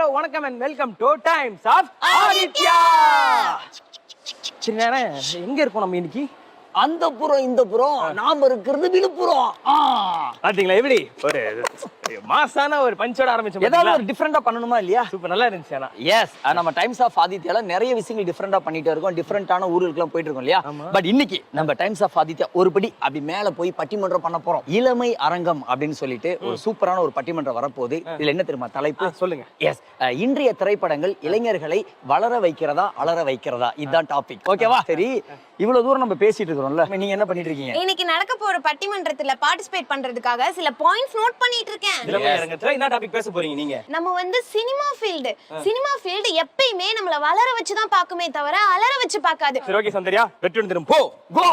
Hello வணக்கம் and welcome to times of Aditya. சின்ன எங்க இருக்கோம் நம்ம இன்னைக்கு? அந்த புறம் இந்த புறம், நாம இருக்கிறது விழுப்புரம். பாத்தீங்களா எப்படி ஒரு மாசான ஒரு பஞ்சோட ஆரம்பிச்சோம். ஏதாவது ஒரு டிஃபரெண்டா பண்ணணுமா இல்லையா? சூப்பர், நல்லா இருந்துச்சு. ஆனா எஸ், நம்ம டைம்ஸ் ஆஃப் ஆதித்யால நிறைய விஷயங்கள் டிஃபரெண்டா பண்ணிட்டே இருக்கோம். டிஃபரெண்டான ஊர்களுக்குலாம் போயிட்டு இருக்கோம் இல்லையா? பட் இன்னைக்கு நம்ம டைம்ஸ் ஆஃப் ஆதித்யா ஒருபடி அப்படி மேல போய் பட்டிமன்றம் பண்ண போறோம். இளமை அரங்கம் அப்படின்னு சொல்லிட்டு ஒரு சூப்பரான ஒரு பட்டிமன்றம் வரப்போகுது. இதுல என்ன தெரியுமா தலைப்பு? சொல்லுங்க. எஸ், இன்றைய திரைப்படங்கள் இளைஞர்களை வளர வைக்கிறதா அலற வைக்கிறதா, இதுதான் டாபிக். ஓகேவா? சரி, இவ்வளவு தூரம் நம்ம பேசிட்டு இருக்கோம்ல, நீங்க என்ன பண்ணிட்டு இருக்கீங்க? இன்னைக்கு நடக்க போற பட்டிமன்றத்துல பார்ட்டிசிபேட் பண்றதுக்காக சில பாயிண்ட்ஸ் நோட் பண்ணிட்டு இருக்கேன். என்ன டாபிக் பேச போறீங்க நீங்க? நம்ம வந்து சினிமா ஃபீல்ட் எப்பயுமே நம்மள வளர வச்சு தான் பாக்குமே தவிர அலற வச்சு பார்க்காது. சரி, ஓகே சௌந்தர்யா, வெற்றி வந்துரும். போ கோ.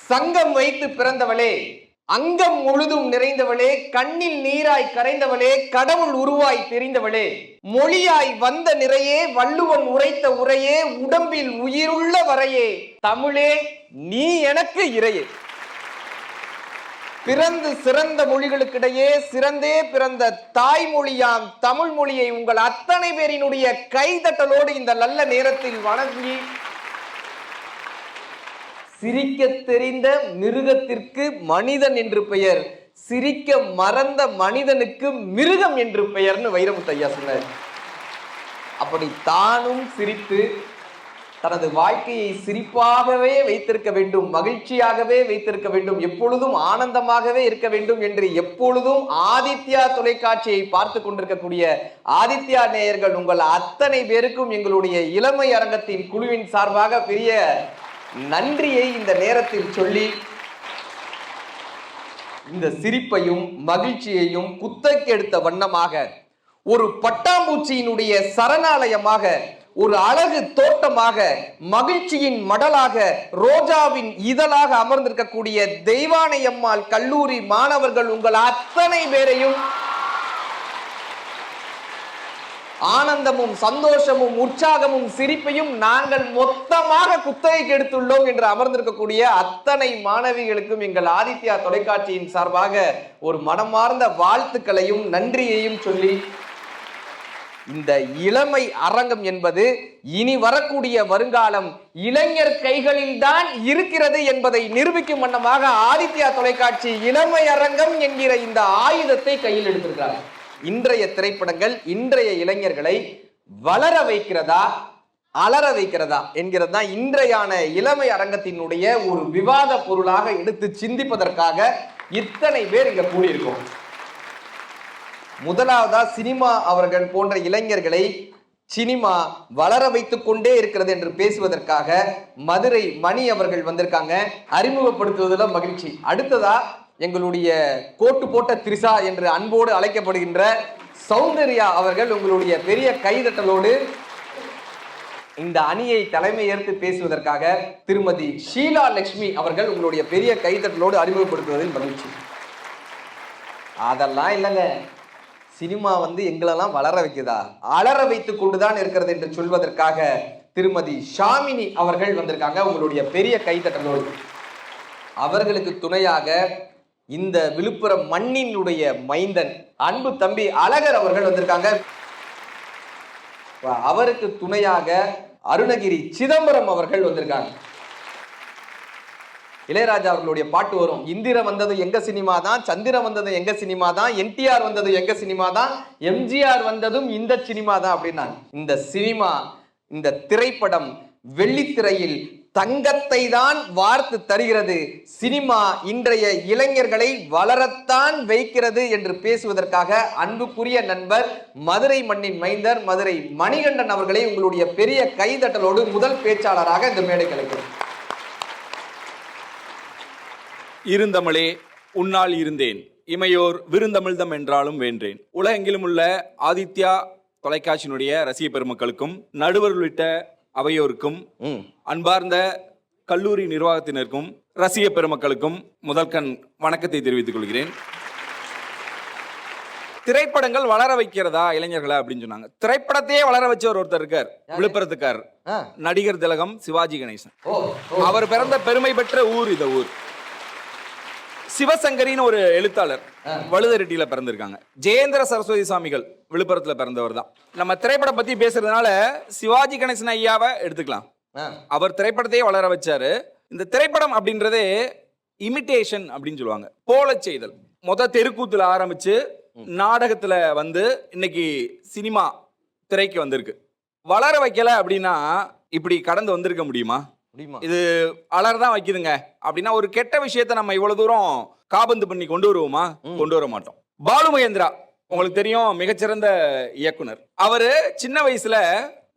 சங்கம் வைத்து பிறந்தவளே, அங்கம் முழுதும் நிறைந்தவளே, கண்ணில் நீராய் கரைந்தவளே, கடவுள் உருவாய் தெரிந்தவளே, மொழியாய் வந்த நிறையே, வள்ளுவன் உரைத்த உரையே, உடம்பில் உயிருள்ள வரையே, தமிழே நீ எனக்கு இறையே. பிறந்து சிறந்த மொழிகளுக்கிடையே சிறந்தே பிறந்த தாய்மொழியாம் தமிழ் மொழியை உங்கள் அத்தனை பேரினுடைய கைதட்டலோடு இந்த நல்ல நேரத்தில் வணங்கி, சிரிக்க தெரிந்த மிருகத்திற்கு மனிதன் என்று பெயர், சிரிக்க மறந்த மனிதனுக்கு மிருகம் என்று பெயர்னு வைரமுத்து ஐயா சொன்னார். அப்படி தானும் சிரித்து தனது வாழ்க்கையை சிரிப்பாகவே வைத்திருக்க வேண்டும், மகிழ்ச்சியாகவே வைத்திருக்க வேண்டும், எப்பொழுதும் ஆனந்தமாகவே இருக்க வேண்டும் என்று எப்பொழுதும் ஆதித்யா தொலைக்காட்சியை பார்த்து கொண்டிருக்கக்கூடிய ஆதித்யா நேயர்கள் உங்கள் அத்தனை பேருக்கும் எங்களுடைய இளமை அரங்கத்தின் குழுவின் சார்பாக பெரிய நன்றியை இந்த நேரத்தில் சொல்லி, இந்த சிரிப்பையும் மகிழ்ச்சியையும் குத்தகைக்கு எடுத்த வண்ணமாக ஒரு பட்டாம்பூச்சியினுடைய சரணாலயமாக, ஒரு அழகு தோட்டமாக, மகிழ்ச்சியின் மடலாக, ரோஜாவின் இதழாக அமர்ந்திருக்கக்கூடிய தெய்வானை அம்மாள் கல்லூரி மாணவர்கள் உங்கள் அத்தனை பேரையும் ஆனந்தமும் சந்தோஷமும் உற்சாகமும் சிரிப்பையும் நாங்கள் மொத்தமாக குத்தகைக்கு எடுத்துள்ளோம் என்று அமர்ந்திருக்கக்கூடிய அத்தனை மாணவிகளுக்கும் எங்கள் ஆதித்யா தொலைக்காட்சியின் சார்பாக ஒரு மனமார்ந்த வாழ்த்துக்களையும் நன்றியையும் சொல்லி, இந்த இளமை அரங்கம் என்பது இனி வரக்கூடிய வருங்காலம் இளைஞர் கைகளில் தான் இருக்கிறது என்பதை நிரூபிக்கும் வண்ணமாக ஆதித்யா தொலைக்காட்சி இளமை அரங்கம் என்கிற இந்த ஆயுதத்தை கையில் எடுத்திருக்கிறார். இன்றைய திரைப்படங்கள் இன்றைய இளைஞர்களை வளர வைக்கிறதா அலற வைக்கிறதா என்கிறது தான் இன்றையான இளமை அரங்கத்தினுடைய ஒரு விவாத பொருளாக எடுத்து சிந்திப்பதற்காக இத்தனை பேர் இங்க கூடியிருக்கோம். முதலாவதா சினிமா அவர்கள் போன்ற இளைஞர்களை சினிமா வளர வைத்துக் கொண்டே இருக்கிறது என்று பேசுவதற்காக மதுரை மணி அவர்கள் வந்திருக்காங்க. அறிமுகப்படுத்துவதில் மகிழ்ச்சி. அடுத்ததா எங்களுடைய கோட்டு போட்ட திரிசா என்று அன்போடு அழைக்கப்படுகின்ற சௌந்தர்யா அவர்கள் உங்களுடைய பெரிய கைதட்டலோடு இந்த அணியை தலைமை ஏற்று பேசுவதற்காக திருமதி ஷீலா லட்சுமி அவர்கள் உங்களுடைய பெரிய கைதட்டலோடு அறிமுகப்படுத்துவதில் மகிழ்ச்சி. அதெல்லாம் இல்லைங்க, சினிமா எங்களெல்லாம் வளர வைக்குதா, அலற வைத்துக் கொண்டுதான் இருக்கிறது என்று சொல்வதற்காக திருமதி ஷாமினி அவர்கள் வந்திருக்காங்க உங்களுடைய பெரிய கைதட்டலோடு. அவர்களுக்கு துணையாக இந்த விழுப்புரம் மண்ணினுடைய மைந்தன் அன்பு தம்பி அழகர் அவர்கள் வந்திருக்காங்க. அவருக்கு துணையாக அருணகிரி சிதம்பரம் அவர்கள் வந்திருக்காங்க. இளையராஜா அவர்களுடைய பாட்டு வரும், இந்திர வந்தது எங்க சினிமா தான், சந்திரன் வந்தது எங்க சினிமா தான், என்டிஆர் வந்தது எங்க சினிமா தான், எம்ஜிஆர் வந்ததும் இந்த சினிமா தான் அப்படின்னா, இந்த சினிமா இந்த திரைப்படம் வெள்ளித்திரையில் தங்கத்தை தான் வார்த்து தருகிறது, சினிமா இன்றைய இளைஞர்களை வளரத்தான் வைக்கிறது என்று பேசுவதற்காக அன்புக்குரிய நண்பர், மதுரை மண்ணின் மைந்தர், மதுரை மணிகண்டன் அவர்களை உங்களுடைய பெரிய கைதட்டலோடு முதல் பேச்சாளராக இந்த மேடை கலைக்கிறோம். இருந்தமிழே உன்னால் இருந்தேன், இமையோர் விருந்தமிழ்தம் என்றாலும் வென்றேன். உலகெங்கிலும் உள்ள ஆதித்யா தொலைக்காட்சியினுடைய ரசிக பெருமக்களுக்கும், நடுவர் உள்ளிட்ட அவையோருக்கும், அன்பார்ந்த கல்லூரி நிர்வாகத்தினருக்கும், ரசிக பெருமக்களுக்கும் முதற்கண் வணக்கத்தை தெரிவித்துக் கொள்கிறேன். திரைப்படங்கள் வளர வைக்கிறதா இளைஞர்களை அப்படின்னு சொன்னாங்க. திரைப்படத்தையே வளர வச்சவர் ஒருத்தர் இருக்கார், விழுப்புரத்துக்கார், நடிகர் திலகம் சிவாஜி கணேசன். அவர் பிறந்த பெருமை பெற்ற ஊர் இந்த ஊர். சிவசங்கரின்னு ஒரு எழுத்தாளர் வழுதரெட்டியில பிறந்திருக்காங்க. ஜெயேந்திர சரஸ்வதி சாமிகள் விழுப்புரத்துல பிறந்தவர் தான். நம்ம திரைப்படம் பத்தி பேசுறதுனால சிவாஜி கணேசன் ஐயாவை எடுத்துக்கலாம். அவர் திரைப்படத்தையே வளர வச்சாரு. இந்த திரைப்படம் அப்படின்றதே இமிட்டேஷன் அப்படின்னு சொல்லுவாங்க, போல செய்தல். தெருக்கூத்துல ஆரம்பிச்சு நாடகத்துல வந்து இன்னைக்கு சினிமா திரைக்கு வந்திருக்கு. வளர வைக்கல அப்படின்னா இப்படி கடந்து வந்திருக்க முடியுமா? இது அலர்தான் வைக்குதுங்க அப்படின்னா ஒரு கெட்ட விஷயத்தை நம்ம இவ்வளவு தூரம் காபந்து பண்ணி கொண்டு வருவோமா? கொண்டு வர மாட்டோம். பாலு மகேந்திரா உங்களுக்கு தெரியும், மிகச்சிறந்த இயக்குனர். அவரு சின்ன வயசுல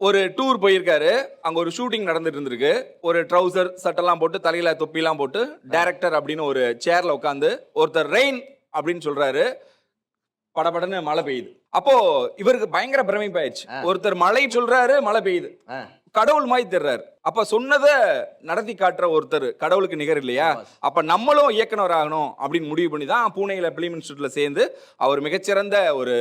ஒரு டூர் போயிருக்காரு. அங்க ஒரு ஷூட்டிங் நடந்துட்டு இருந்திருக்கு. ஒரு ட்ரௌசர் சட்டெல்லாம் போட்டு தலையில தொப்பிலாம் போட்டு டைரக்டர் அப்படின்னு ஒரு சேர்ல உட்காந்து ஒருத்தர் ரெயின் அப்படின்னு சொல்றாரு. படபடன்னு மழை பெய்யுது. அப்போ இவருக்கு பயங்கர பிரமிப்பாயிடுச்சு. ஒருத்தர் மழை சொல்றாரு, மழை பெய்யுது, கடவுள் மாதிரி தெரிறாரு. அப்ப சொன்னதை நடத்தி காட்டுற ஒருத்தர் கடவுளுக்கு நிகர் இல்லையா? அப்ப நம்மளும் இயக்குனர் ஆகணும் அப்படின்னு முடிவு பண்ணி தான் பூனேல பிலிம் இன்ஸ்டியூட்ல சேர்ந்து அவர் மிகச்சிறந்த ஒரு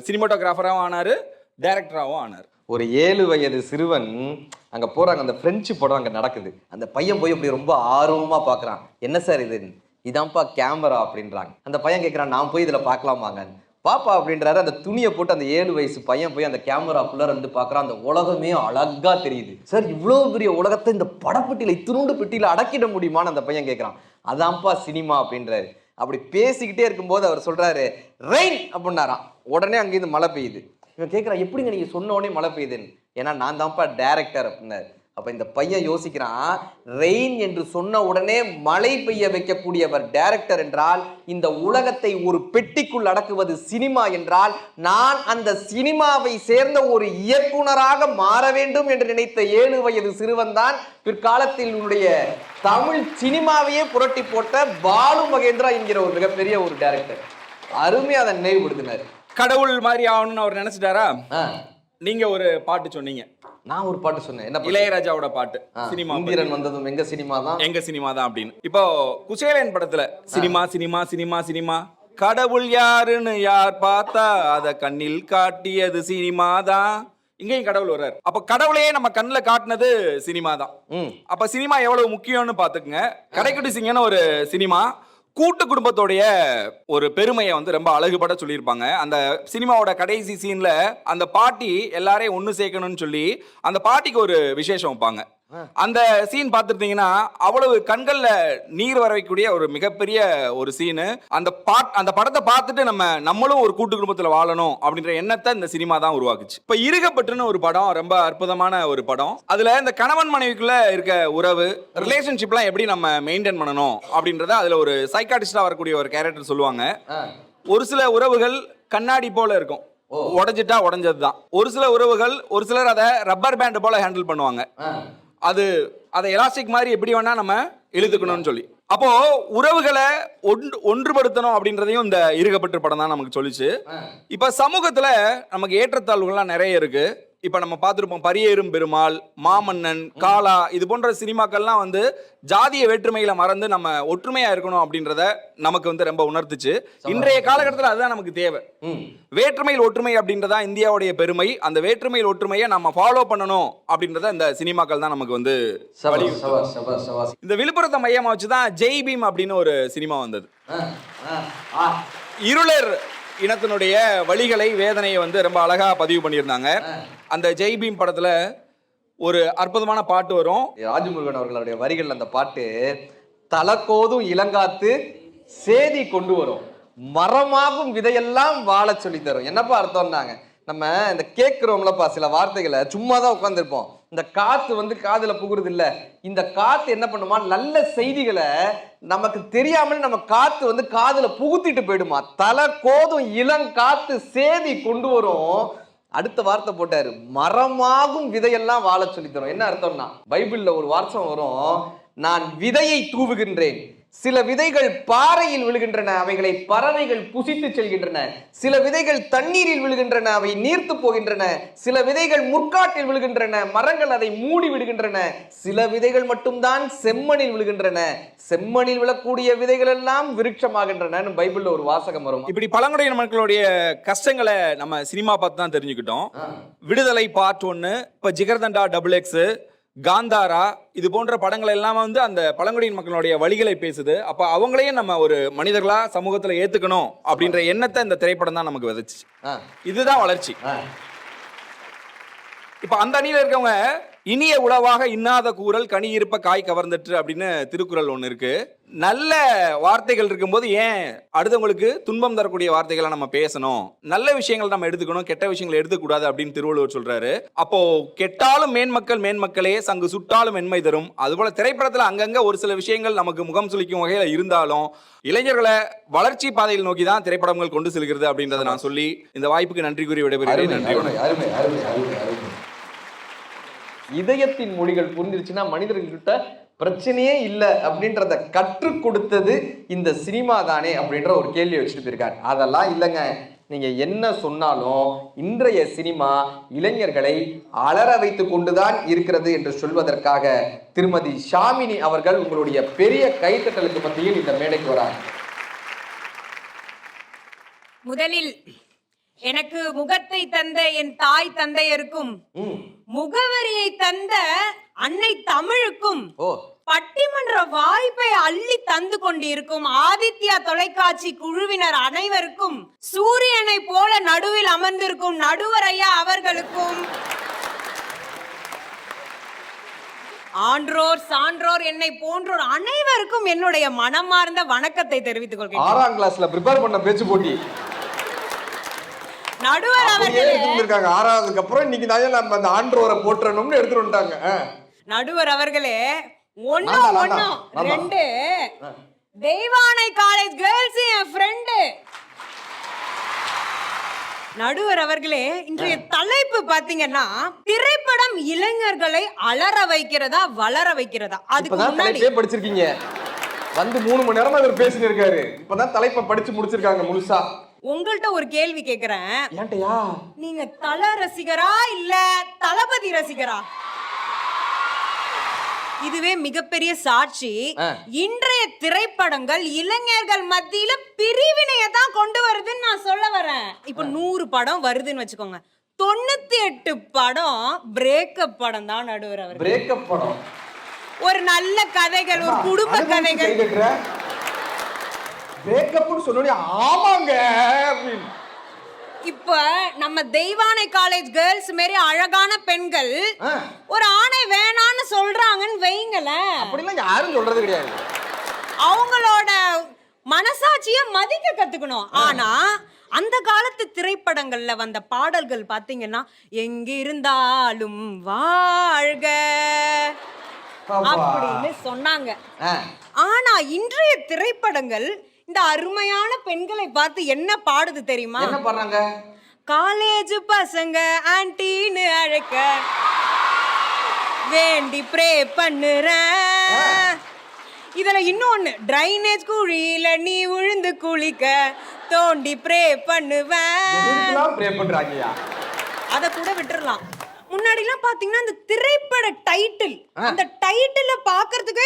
சினிமாட்டோகிராஃபராகவும் ஆனாரு, டைரக்டராகவும் ஆனார். ஒரு 7 வயது சிறுவன் அங்க போறாங்க, அந்த பிரெஞ்சு படம் அங்க நடக்குது. அந்த பையன் போய் அப்படி ரொம்ப ஆர்வமா பாக்குறான். என்ன சார் இது? இதான்ப்பா கேமரா அப்படின்றாங்க. அந்த பையன் கேட்கிறான், நான் போய் இதுல பாக்கலாமாங்க? பாப்பா அப்படின்றாரு. அந்த துணியை போட்டு அந்த 7 வயசு பையன் போய் அந்த கேமராக்குள்ள இருந்து பாக்குறான். அந்த உலகமே அழகா தெரியுது. சார், இவ்வளவு பெரிய உலகத்தை இந்த படப்பெட்டியில, இத்தினூண்டு பெட்டியில அடக்கிட முடியுமான்னு அந்த பையன் கேட்கிறான். அதான்ப்பா சினிமா அப்படின்றாரு. அப்படி பேசிக்கிட்டே இருக்கும்போது அவர் சொல்றாரு, ரெயின் அப்படின்னாராம். உடனே அங்கிருந்து மழை பெய்யுது. இவன் கேட்கிறான், எப்படிங்க நீங்க சொன்ன உடனே மழை பெய்யுதுன்னு? ஏன்னா நான் தான்ப்பா டைரக்டர் அப்படின்னாரு. அப்ப இந்த பையன் யோசிக்கிறான், ரெயின் என்று சொன்ன உடனே மழை பெய்ய வைக்கக்கூடியவர் டைரக்டர் என்றால், இந்த உலகத்தை ஒரு பெட்டிக்குள் அடக்குவது சினிமா என்றால், நான் அந்த சினிமாவை சேர்ந்த ஒரு இயக்குனராக மாற வேண்டும் என்று நினைத்த 7 வயது சிறுவன் தான் பிற்காலத்தில் உன்னுடைய தமிழ் சினிமாவையே புரட்டி போட்ட பாலு மகேந்திரா என்கிற ஒரு மிகப்பெரிய ஒரு டைரக்டர். அருமையா அதை நினைவுபடுத்தினார். கடவுள் மாதிரி ஆகணும்னு அவர் நினைச்சிட்டாரா? நீங்க ஒரு பாட்டு சொன்னீங்க, நான் ஒரு பாட்டு சொன்னேன். என்ன? இளையராஜாவோட பாட்டு. சினிமா இந்திரன் வந்ததும் எங்க சினிமா தான், எங்க சினிமா தான் அப்படின்னு. இப்போ குசேலன் படத்துல சினிமா சினிமா சினிமா சினிமா, கடவுள் யாருன்னு யார் பார்த்தா அத கண்ணில் காட்டியது சினிமா தான். இங்கேயும் கடவுள் வர்றாரு. அப்ப கடவுளையே நம்ம கண்ணுல காட்டினது சினிமா தான். அப்ப சினிமா எவ்வளவு முக்கியம்னு பாத்துக்குங்க. கடைக்குட்டி சிங்கன்னு ஒரு சினிமா கூட்டு குடும்பத்தோடைய ஒரு பெருமையை வந்து ரொம்ப அழகுபட சொல்லியிருப்பாங்க. அந்த சினிமாவோட கடைசி சீன்ல அந்த பாட்டி எல்லாரையும் ஒண்ணு சேர்க்கணும்னு சொல்லி அந்த பாட்டிக்கு ஒரு விசேஷம் வைப்பாங்க. அந்த சீன் பார்த்துட்டீங்கன்னா அவ்வளவு கண்கள்ல நீர் வரக்கூடிய ஒரு மிகப்பெரிய ஒரு சீனு. அந்த படத்தை பார்த்துட்டு நம்மளும் ஒரு கூட்டு குடும்பத்துல வாழணும் அப்படின்ற எண்ணத்தை இந்த சினிமா தான் உருவாக்குச்சு. இப்ப இருகப்பட்டுன்னு ஒரு படம், ரொம்ப அற்புதமான ஒரு படம். அதுல இந்த கணவன் மனைவிக்குள்ள இருக்க உறவு, ரிலேஷன்ஷிப்லாம் எப்படி நம்ம மெயின்டைன் பண்ணணும் அப்படின்றத அதுல ஒரு சைக்காட்டிஸ்டா வரக்கூடிய ஒரு கேரக்டர் சொல்லுவாங்க. ஒரு சில உறவுகள் கண்ணாடி போல இருக்கும், உடைஞ்சிட்டா உடைஞ்சதுதான். ஒரு சில உறவுகள், ஒரு சிலர் அதை ரப்பர் பேண்ட் போல ஹேண்டில் பண்ணுவாங்க. அதை எலாஸ்டிக் மாதிரி எப்படி வேணா நம்ம இழுத்துக்கணும்னு சொல்லி. அப்போ உறவுகளை ஒன்றுபடுத்தணும் அப்படின்றதையும் இந்த இருகப்பட்டு படம் தான் நமக்கு சொல்லிச்சு. இப்ப சமூகத்துல நமக்கு ஏற்றத்தாழ்வுகள்லாம் நிறைய இருக்கு. இப்ப நம்ம பார்த்திருப்போம், பரியேறும் பெருமாள், மாமன்னன், காலா, இது போன்ற சினிமாக்கள்லாம் வந்து ஜாதிய வேற்றுமையில மறந்து நம்ம ஒற்றுமையா இருக்கணும் அப்படின்றத நமக்கு வந்து ரொம்ப உணர்த்துச்சு. இன்றைய காலகட்டத்தில் அதுதான் நமக்கு தேவை. வேற்றுமையில் ஒற்றுமை அப்படின்றதா இந்தியாவுடைய பெருமை. அந்த வேற்றுமையில் ஒற்றுமையை நம்ம ஃபாலோ பண்ணணும் அப்படின்றத இந்த சினிமாக்கள் தான் நமக்கு வந்து. இந்த விழுப்புரத்தை மையமா வச்சுதான் ஜெய் பீம் அப்படின்னு ஒரு சினிமா வந்தது. இருளர் இனத்தினுடைய வழிகளை, வேதனையை வந்து ரொம்ப அழகா பதிவு பண்ணியிருந்தாங்க. அந்த ஜெய் பீம் படத்துல ஒரு அற்புதமான பாட்டு வரும். ராஜமுருகன் அவர்களுடைய வரிகள் அந்த பாட்டு, தலக்கோதும் இளங்காத்து சேதி கொண்டு வரும், மரமாகும் விதையெல்லாம் வாழ சொல்லி தரும். என்னப்பா அர்த்தம்னாங்க, நம்ம இந்த கேட்கிறோம்லப்பா சில வார்த்தைகளை சும்மா தான் உட்காந்துருப்போம். இந்த காத்து வந்து காதுல புகுறது இல்ல, இந்த காத்து என்ன பண்ணுமா, நல்ல செய்திகளை நமக்கு தெரியாமல் நம்ம காத்து வந்து காதுல புகுத்திட்டு போயிடுமா. தலை கோதும் இளங்காத்து சேதி கொண்டு வரும். அடுத்த வார்த்தை போட்டாரு, மரமாகும் விதையெல்லாம் வாழ சொல்லி தரும். என்ன அர்த்தம்னா, பைபிள்ல ஒரு வார்த்தை வரும், நான் விதையை தூவுகின்றேன், சில விதைகள் பாறையில் விழுகின்றன, அவைகளை பறவைகள் புசித்து செல்கின்றன. சில விதைகள் தண்ணீரில் விழுகின்றன, அவை நீர்த்து போகின்றன. சில விதைகள் முற்காட்டில் விழுகின்றன, மரங்கள் அதை மூடி விடுகின்றன. சில விதைகள் மட்டும்தான் செம்மணில் விழுகின்றன, செம்மணில் விழக்கூடிய விதைகள் எல்லாம் விருட்சமாகின்றன. பைபிள்ல ஒரு வாசகம் வரும். இப்படி பழங்குடியின மக்களுடைய கஷ்டங்களை நம்ம சினிமா பார்த்து தான் தெரிஞ்சுக்கிட்டோம். விடுதலை பார்ட் 1, இப்ப ஜிகர்தண்டா XX, காந்தாரா, இது போன்ற படங்கள் எல்லாம் வந்து அந்த பழங்குடியின மக்களுடைய வழிகளை பேசுது. அப்ப அவங்களையும் நம்ம ஒரு மனிதர்களா சமூகத்துல ஏத்துக்கணும் அப்படின்ற எண்ணத்தை இந்த திரைப்படம் தான் நமக்கு விதைச்சு. இதுதான் வளர்ச்சி. இப்ப அந்த அணியில இருக்கவங்க, இனிய உளவாக இன்னாத கூறல் கனி இருப்ப காய் கவர்ந்துட்டு அப்படின்னு திருக்குறள் ஒண்ணு இருக்கு. நல்ல வார்த்தைகள் இருக்கும்போது ஏன் அடுத்தவங்களுக்கு துன்பம் தரக்கூடிய வார்த்தைகளை நம்ம பேசணும், நல்ல விஷயங்கள் நம்ம எடுத்துக்கணும், கெட்ட விஷயங்களை எடுத்துக்கூடாது அப்படின்னு திருவள்ளுவர் சொல்றாரு. அப்போ கெட்டாலும் மேன்மக்களே சங்கு சுட்டாலும் மென்மை தரும். அதுபோல திரைப்படத்துல அங்கங்க ஒரு சில விஷயங்கள் நமக்கு முகம் சுளிக்கும் வகையில இருந்தாலும் இளைஞர்களை வளர்ச்சி பாதையில் நோக்கி தான் திரைப்படங்கள் கொண்டு செல்கிறது அப்படின்றத நான் சொல்லி இந்த வாய்ப்புக்கு நன்றி கூறி விடைபெறுகிறேன். நன்றி. இதயத்தின் மொழிகள் புரிஞ்சிருச்சுன்னா மனிதர்கள்கிட்ட பிரச்சனையே இல்லை அப்படின்றத கற்றுக் கொடுத்தது இந்த சினிமா தானே அப்படின்ற ஒரு கேள்வியை வச்சுட்டு போயிருக்காரு. அதெல்லாம் இல்லைங்க, நீங்க என்ன சொன்னாலும் இன்றைய சினிமா இளைஞர்களை அலற வைத்து கொண்டுதான் இருக்கிறது என்று சொல்வதற்காக திருமதி ஷாமினி அவர்கள் உங்களுடைய பெரிய கைத்தட்டலுக்கு மத்தியில் இந்த மேடைக்கு வரார். முதலில் எனக்கு முகத்தை தந்த என் தாய் தந்தையருக்கும், முகவரியை தந்த அன்னை தமிழுக்கும், பட்டிமன்ற வாய்ப்பை அள்ளி தந்து கொண்டிருக்கும் ஆதித்யா தொலைக்காட்சி குழுவினர் அனைவருக்கும், சூரியனை போல நடுவில் அமர்ந்திருக்கும் நடுவர் ஐயா அவர்களுக்கும், ஆன்றோர் சான்றோர் என்னை போன்றோர் அனைவருக்கும் என்னுடைய மனமார்ந்த வணக்கத்தை தெரிவித்துக் கொள்கிறேன். 6ஆம் கிளாஸ்ல ப்ரிப்பேர் பண்ண பேச்சு போட்டி நடுவர் அவர்களே, 6ஆவதுக்கு அப்புறம் இன்னைக்கு தான் நம்ம அந்த ஆன்றோரை போற்றணும்னு எடுத்துட்டு வந்துட்டாங்க. நடுவர் அவர்களே, 1 1 2 தெய்வானை காலேஜ் கேர்ள்ஸ் என் ஃப்ரெண்டு. நடுவர் அவர்களே, இன்றைய தலைப்பு பாத்தீங்கன்னா திரைப்படம் இளைஞர்களை அலற வைக்கிறதா வளர வைக்கிறதா? அதுக்கு முன்னாடி படிச்சிருக்கீங்க, வந்து 3 மணி நேரமா இவர் பேசிட்டு இருக்காரு. இப்பதான் தலைப்பை படிச்சு முடிச்சிருக்காங்க முழுசா. உங்கள்ட்ட ஒரு கேள்வி கேக்குறேன். ஏன்டயா நீங்க தல ரசிகரா இல்ல தளபதி ரசிகரா? இதுவே மிகப்பெரிய சாட்சி. இன்றைய திரைப்படங்கள் இளைஞர்கள் மத்தியில பிரிவினையை தான் கொண்டு வருதுன்னு நான் சொல்ல வரேன். இப்ப 100 படம் வருதுன்னு வச்சுக்கோங்க, 98 படம் பிரேக்கப் படம் தான் நடுவர் அவர். பிரேக்கப் படம், ஒரு நல்ல கதைகள், ஒரு குடும்ப கதைகள். பிரேக்கப்னு சொன்னோனே ஆமாங்க. இப்ப நம்ம தெய்வானை காலேஜ் கேர்ள்ஸ் மாரி அழகான பெண்கள் ஒரு ஆணை வேணான்னு சொல்றாங்கன்னு வைங்களேன், அப்படிலாம் யாரும் சொல்றது கிடையாது. அவங்களோட மனசாட்சிய மதிக்க கத்துக்கணும். ஆனா அந்த காலத்து திரைப்படங்கள்ல வந்த பாடல்கள் பாத்தீங்கன்னா, எங்கிருந்தாலும் வாழ்க அப்படின்னு சொன்னாங்க. ஆனா இன்றைய திரைப்படங்கள் இந்த அருமையான பெண்களை பார்த்து என்ன பாடுது தெரியுமா? என்ன பண்றாங்க? காலேஜ் பசங்க ஆன்டின்னு அழைக்க வேண்டி ப்ரே பண்ணுறேன். இதுல இன்னொன்னு, ட்ரைனேஜ் குழியில நீ விழுந்து குளிக்க தோண்டி ப்ரே பண்ணுவேன். அத கூட விட்டுறலாம். முன்னாடிலாம் பாத்தீங்கன்னா அந்த திரைப்பட டைட்டில், அந்த டைட்டில பாக்குறதுக்கே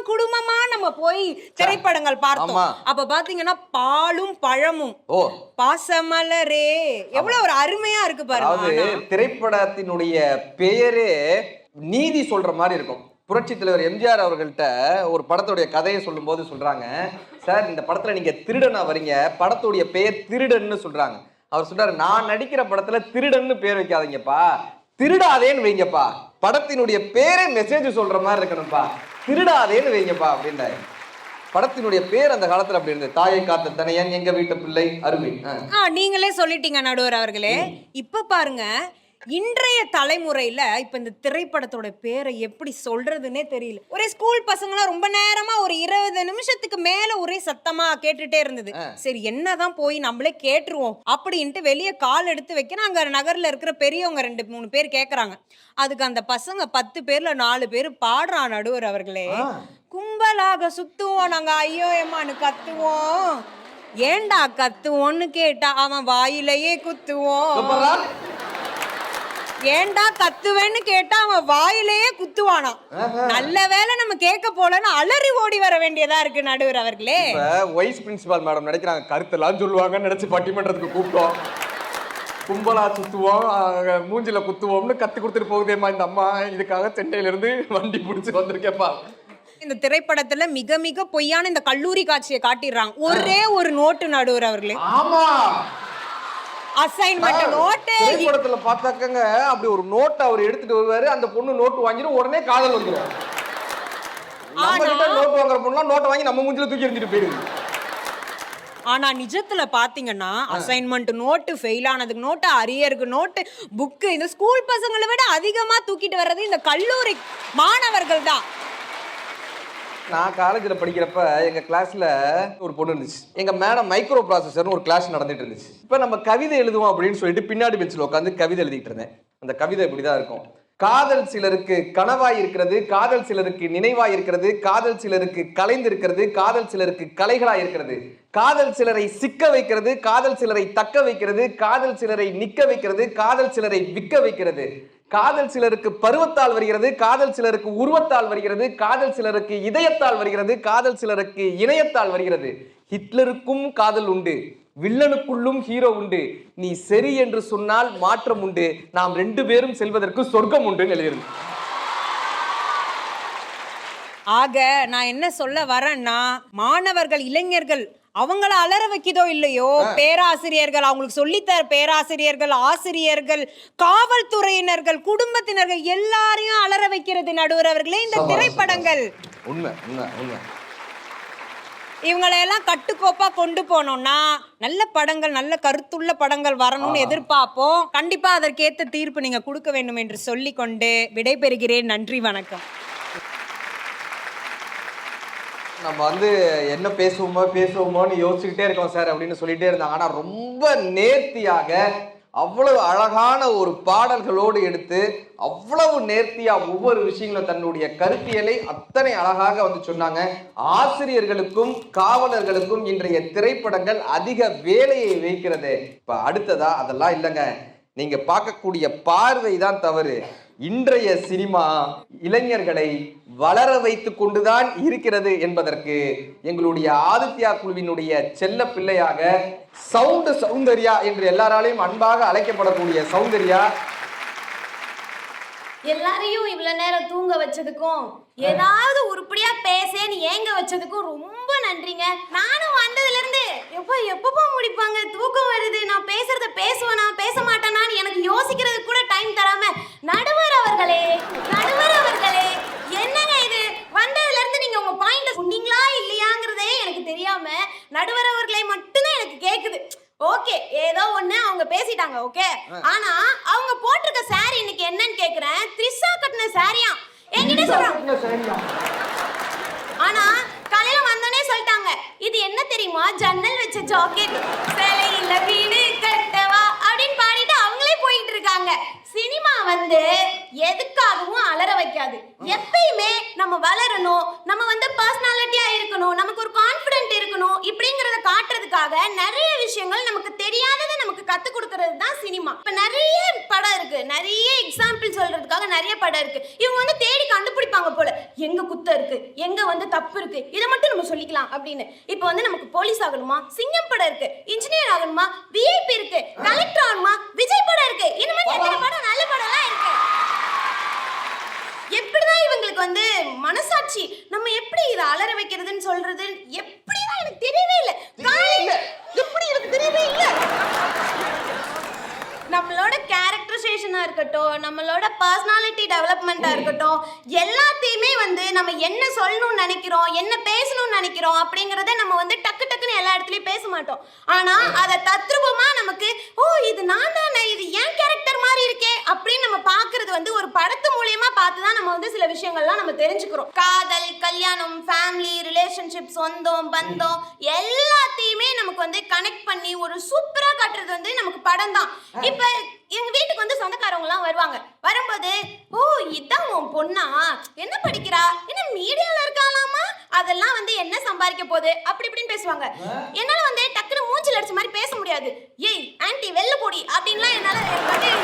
குடும்பமா நம்ம போய் திரைப்படங்கள் பார்த்தோம். அப்ப பாத்தீங்கன்னா பாலும் பழமும், பாசமலரே, எவ்வளவு ஒரு அருமையா இருக்கு பாருங்க. திரைப்படத்தினுடைய பெயரே நீதி சொல்ற மாதிரி இருக்கும். புரட்சி தலைவர் எம்ஜிஆர் அவர்கள்ட்ட ஒரு படத்துடைய கதையை சொல்லும் போது சொல்றாங்க, சார் இந்த படத்துல நீங்க திருடனா வரீங்க, படத்துடைய பெயர் திருடன்னு சொல்றாங்க. அவர் சொல்றாரு, நான் நடிக்கிற படத்துல திருடன்னு பேர் வைக்காதீங்கப்பா, திருடாதேன்னு வைங்கப்பா, படத்தினுடைய பேரே மெசேஜ் சொல்ற மாதிரி இருக்கணும்ப்பா, திருடாதேன்னு வைங்கப்பா அப்படின்றாரு. படத்தினுடைய பேர் அந்த காலத்துல அப்படி இருந்தது, தாயை காத்த தனையன், எங்க வீட்டு பிள்ளை, அருமை. நீங்களே சொல்லிட்டீங்க நடுவர் அவர்களே. இப்ப பாருங்க, இன்றைய தலைமுறையில இப்ப இந்த திரைப்படத்தோட பேரை எப்படி சொல்றதுன்னே தெரியல. ஒரே ஸ்கூல் பசங்களாம் ரொம்ப நேரமா ஒரு 20 நிமிஷத்துக்கு மேல ஒரே சத்தமா கேட்டுட்டே இருந்தது. சரி என்னதான் போய் நம்மளே கேட்டுருவோம் அப்படின்ட்டு வெளியே கால் எடுத்து வைக்க அங்க நகர்ல இருக்கிற பெரியவங்க 2-3 பேர் கேக்குறாங்க. அதுக்கு அந்த பசங்க 10 பேர்ல 4 பேர் பாடுறான் நடுவர் அவர்களே. கும்பலாக சுத்துவோம் நாங்க, ஐயோ ஏமான்னு கத்துவோம், ஏண்டா கத்துவோன்னு கேட்டா அவன் வாயிலேயே குத்துவோம், ஏண்டா கத்துவேன்னு கேட்டா அவன் வாயிலேயே குத்துவானா. நல்ல வேளை நம்ம கேட்க போலன்னு அலறி ஓடி வர வேண்டியதா இருக்கு நடுவர் அவர்களே. வைஸ் பிரின்சிபால் மேடம் நினைக்கிறாங்க கருத்தெல்லாம் சொல்லுவாங்கன்னு நினைச்சு பட்டிமன்றத்துக்கு கூப்பிட்டோம். கும்பலா சுத்துவோம், மூஞ்சில குத்துவோம்னு கத்து கொடுத்துட்டு போகுதேம்மா இந்த அம்மா. இதுக்காக சென்னையில இருந்து வண்டி பிடிச்சி வந்திருக்கேப்பா. இந்த திரைப்படத்துல மிக மிக பொய்யான இந்த கல்லூரி காட்சியை காட்டிடுறாங்க. ஒரே ஒரு நோட்டு நடுவர் அவர்களே. ஆமா, அசைன்மெண்ட் நோட்டு. திரைப்படத்துல பார்த்தாக்கங்க அப்படி ஒரு நோட் அவர் எடுத்துட்டு வருவாரு, அந்த பொண்ணு நோட்டு வாங்கிடும், உடனே காதல் வந்துடும். நம்ம கிட்ட நோட் வாங்குற பொண்ணுலாம் நோட்டை வாங்கி நம்ம மூஞ்சில தூக்கி எறிஞ்சிட்டு போயிடுது. ஆனா நிஜத்துல பாத்தீங்கன்னா அசைன்மெண்ட் நோட்டு, ஃபெயில் ஆனதுக்கு நோட்டு, அரியருக்கு நோட்டு, புக்கு, இந்த ஸ்கூல் பசங்களை விட அதிகமா தூக்கிட்டு வர்றது இந்த கல்லூரி மாணவர்கள் தான். நான் காலேஜில் படிக்கிறப்ப எங்கள் கிளாஸில் ஒரு பொண்ணு இருந்துச்சு. எங்கள் மேடம் மைக்ரோ ப்ராசஸர்னு ஒரு கிளாஸ் நடந்துட்டு இருந்துச்சு. இப்போ நம்ம கவிதை எழுதுவோம் அப்படின்னு சொல்லிட்டு பின்னாடி பெஞ்சில் உட்காந்து கவிதை எழுதிட்டு இருந்தேன். அந்த கவிதை இப்படி தான் இருக்கும். காதல் சிலருக்கு கனவாய் இருக்கிறது, காதல் சிலருக்கு நினைவாய் இருக்கிறது, காதல் சிலருக்கு கலைந்து இருக்கிறது, காதல் சிலருக்கு கலைகளாய் இருக்கிறது, காதல் சிலரை சிக்க வைக்கிறது, காதல் சிலரை தக்க வைக்கிறது, காதல் சிலரை நிக்க வைக்கிறது, காதல் சிலரை விற்க வைக்கிறது, காதல் சிலருக்கு பருவத்தால் வருகிறது, காதல் சிலருக்கு உருவத்தால் வருகிறது, காதல் சிலருக்கு இதயத்தால் வருகிறது, காதல் சிலருக்கு இணையத்தால் வருகிறது. ஹிட்லருக்கும் காதல் உண்டு, வில்லனுக்குள்ளும் ஹீரோ உண்டு, நீ சரி என்று சொன்னால் மாற்றம் உண்டு, நாம் 2 பேரும் செல்வதற்கு சொர்க்கம் உண்டு எழுதியிருக்கு. ஆக நான் என்ன சொல்ல வரேன்னா, மாணவர்கள் இளைஞர்கள் அவங்கள அலற வைக்குதோ இல்லையோ, பேராசிரியர்கள், அவங்களுக்கு சொல்லித்தர பேராசிரியர்கள், ஆசிரியர்கள், காவல்துறையினர்கள், குடும்பத்தினர்கள் எல்லாரையும் அலற வைக்கிறது நடுவர் அவர்களே இந்த திரைப்படங்கள். உண்மை உண்மை உண்மை. இவங்களையெல்லாம் கட்டுக்கோப்பா கொண்டு போனோம்னா நல்ல படங்கள், நல்ல கருத்துள்ள படங்கள் வரணும்னு எதிர்பார்ப்போம். கண்டிப்பா அதற்கேற்ற தீர்ப்பு நீங்க கொடுக்க வேண்டும் என்று சொல்லிக்கொண்டு விடைபெறுகிறேன். நன்றி, வணக்கம். நம்ம என்ன பேசுவோமோன்னு யோசிச்சுக்கிட்டே இருக்கோம் சார் அப்படின்னு சொல்லிட்டே இருந்தாங்க. ஆனா ரொம்ப நேர்த்தியாக அவ்வளவு அழகான ஒரு பாடல்களோடு எடுத்து அவ்வளவு நேர்த்தியா ஒவ்வொரு விஷயங்களும் தன்னுடைய கருத்தியலை அத்தனை அழகாக சொன்னாங்க. ஆசிரியர்களுக்கும் காவலர்களுக்கும் இன்றைய திரைப்படங்கள் அதிக வேலையை வைக்கிறது. இப்ப அடுத்ததா அதெல்லாம் இல்லைங்க, நீங்க பார்க்கக்கூடிய பார்வை தான் தவறு. இன்றைய சினிமா இளைஞர்களை வளர வைத்து கொண்டுதான் இருக்கிறது என்பதற்கு எங்களுடைய ஆதித்யா குழுவினுடைய செல்ல பிள்ளையாக சௌந்தர்யா என்று எல்லாராலையும் அன்பாக அழைக்கப்படக்கூடிய சௌந்தர்யா, எல்லாரையும் இவ்வளவு நேரம் தூங்க வச்சதுக்கும் ஏதாவது உருப்படியா பேசேன்னு ஏங்க வச்சதுக்கும் ரொம்ப நன்றிங்க. நானும் வந்ததுல இருந்து எப்பப்போ முடிப்பாங்க, தூக்கம் வருது, நான் பேசுறத பேசுவேனா பேச மாட்டேனான்னு எனக்கு யோசிக்கிறது கூட டைம் தராம நடுவர் அவர்களே என்னங்க இது? வந்ததுல இருந்து நீங்க உங்க பாயிண்ட சொன்னீங்களா இல்லையாங்கிறதே எனக்கு தெரியாம நடுவர் அவர்களே மட்டும்தான் எனக்கு கேக்குது. ஓகே, ஏதோ ஒண்ணு அவங்க பேசிட்டாங்க, ஓகே. ஆனா அவங்க போட்டிருக்க சாரி இன்னைக்கு என்னன்னு கேக்குறேன். த்ரிஷா கட்டின சாரியா என்கிட்ட சொல்றாங்க. ஆனா காலையில வந்தோடனே சொல்லிட்டாங்க, இது என்ன தெரியுமா, ஜன்னல் வச்ச ஜாக்கெட், சேலையில வீடு கட்டவா அப்படின்னு பாடிட்டு அவங்களே போயிட்டு இருக்காங்க. சினிமா எதுக்காகவும் அலற வைக்காது. எப்பயுமே நம்ம வளரணும், நம்ம பர்சனாலிட்டியா இருக்கணும், நமக்கு ஒரு கான்ஃபிடென்ட் இருக்கணும், இப்படிங்கறத காட்டுறதுக்காக நிறைய விஷயங்கள் நமக்கு தெரியாததை நமக்கு கத்து கொடுக்கறது தான் சினிமா. இப்ப நிறைய படம் இருக்கு, நிறைய எக்ஸாம்பிள் சொல்றதுக்காக நிறைய படம் இருக்கு. இவங்க தேடி கண்டுபிடிப்பாங்க போல, எங்க குத்தம் இருக்கு, எங்க தப்பு இருக்கு, இதை மட்டும் நம்ம சொல்லிக்கலாம் அப்படின்னு. இப்ப நமக்கு போலீஸ் ஆகணுமா, சிங்கம் படம் இருக்கு, இன்ஜினியர் ஆகணுமா, விஐபி இருக்கு, கலெக்டர் ஆகணுமா, விஜய் படம் இருக்கு, இந்த மாதிரி எத்தனை படம் நல்ல படம் எல்லாம் இருக்கு. எப்படிதான் இவங்களுக்கு மனசாட்சி, நம்ம எப்படி இதை அலற வைக்கிறதுன்னு சொல்றது எப்படிதான் எனக்கு தெரியவே இல்லை. எப்படி எனக்கு தெரியவே இல்லை. நம்மளோட கேரக்டரைசேஷனா இருக்கட்டும், இருக்கட்டும், நம்மளோட பர்சனாலிட்டி டெவலப்மெண்ட்டாக இருக்கட்டும், எல்லாத்தையுமே வந்து நம்ம என்ன சொல்லணும்னு நினைக்கிறோம், என்ன பேசணும்னு நினைக்கிறோம் அப்படிங்கிறத நம்ம வந்து டக்கு டக்குன்னு எல்லா இடத்துலையும் பேச மாட்டோம். ஆனால் அதை தத்ரூபமாக நமக்கு இது நான் தானே, இது ஏன் கேரக்டர் மாதிரி இருக்கே அப்படின்னு நம்ம பார்க்கறது வந்து ஒரு படத்து மூலியமா பார்த்து தான் நம்ம வந்து சில விஷயங்கள்லாம் நம்ம தெரிஞ்சுக்கிறோம். காதல், கல்யாணம், ஃபேமிலி, ரிலேஷன்ஷிப், சொந்தம், பந்தம் எல்லாத்தையுமே நமக்கு வந்து கனெக்ட் பண்ணி ஒரு சூப்பரா காட்டுறது வந்து நமக்கு படம் தான். இப்ப எங்க வீட்டுக்கு வந்து சொந்தக்காரவங்க எல்லாம் வருவாங்க. வரும்போது இதான் உன் பொண்ணா, என்ன படிக்கிறா, என்ன மீடியால இருக்காளாமா, அதெல்லாம் வந்து என்ன சம்பாதிக்க போகுது அப்படி இப்படின்னு பேசுவாங்க. என்னால வந்து டக்குனு மூஞ்சில அடிச்ச மாதிரி பேச முடியாது. ஏய் ஆன்ட்டி வெள்ள போடி அப்படின்லாம் என்னால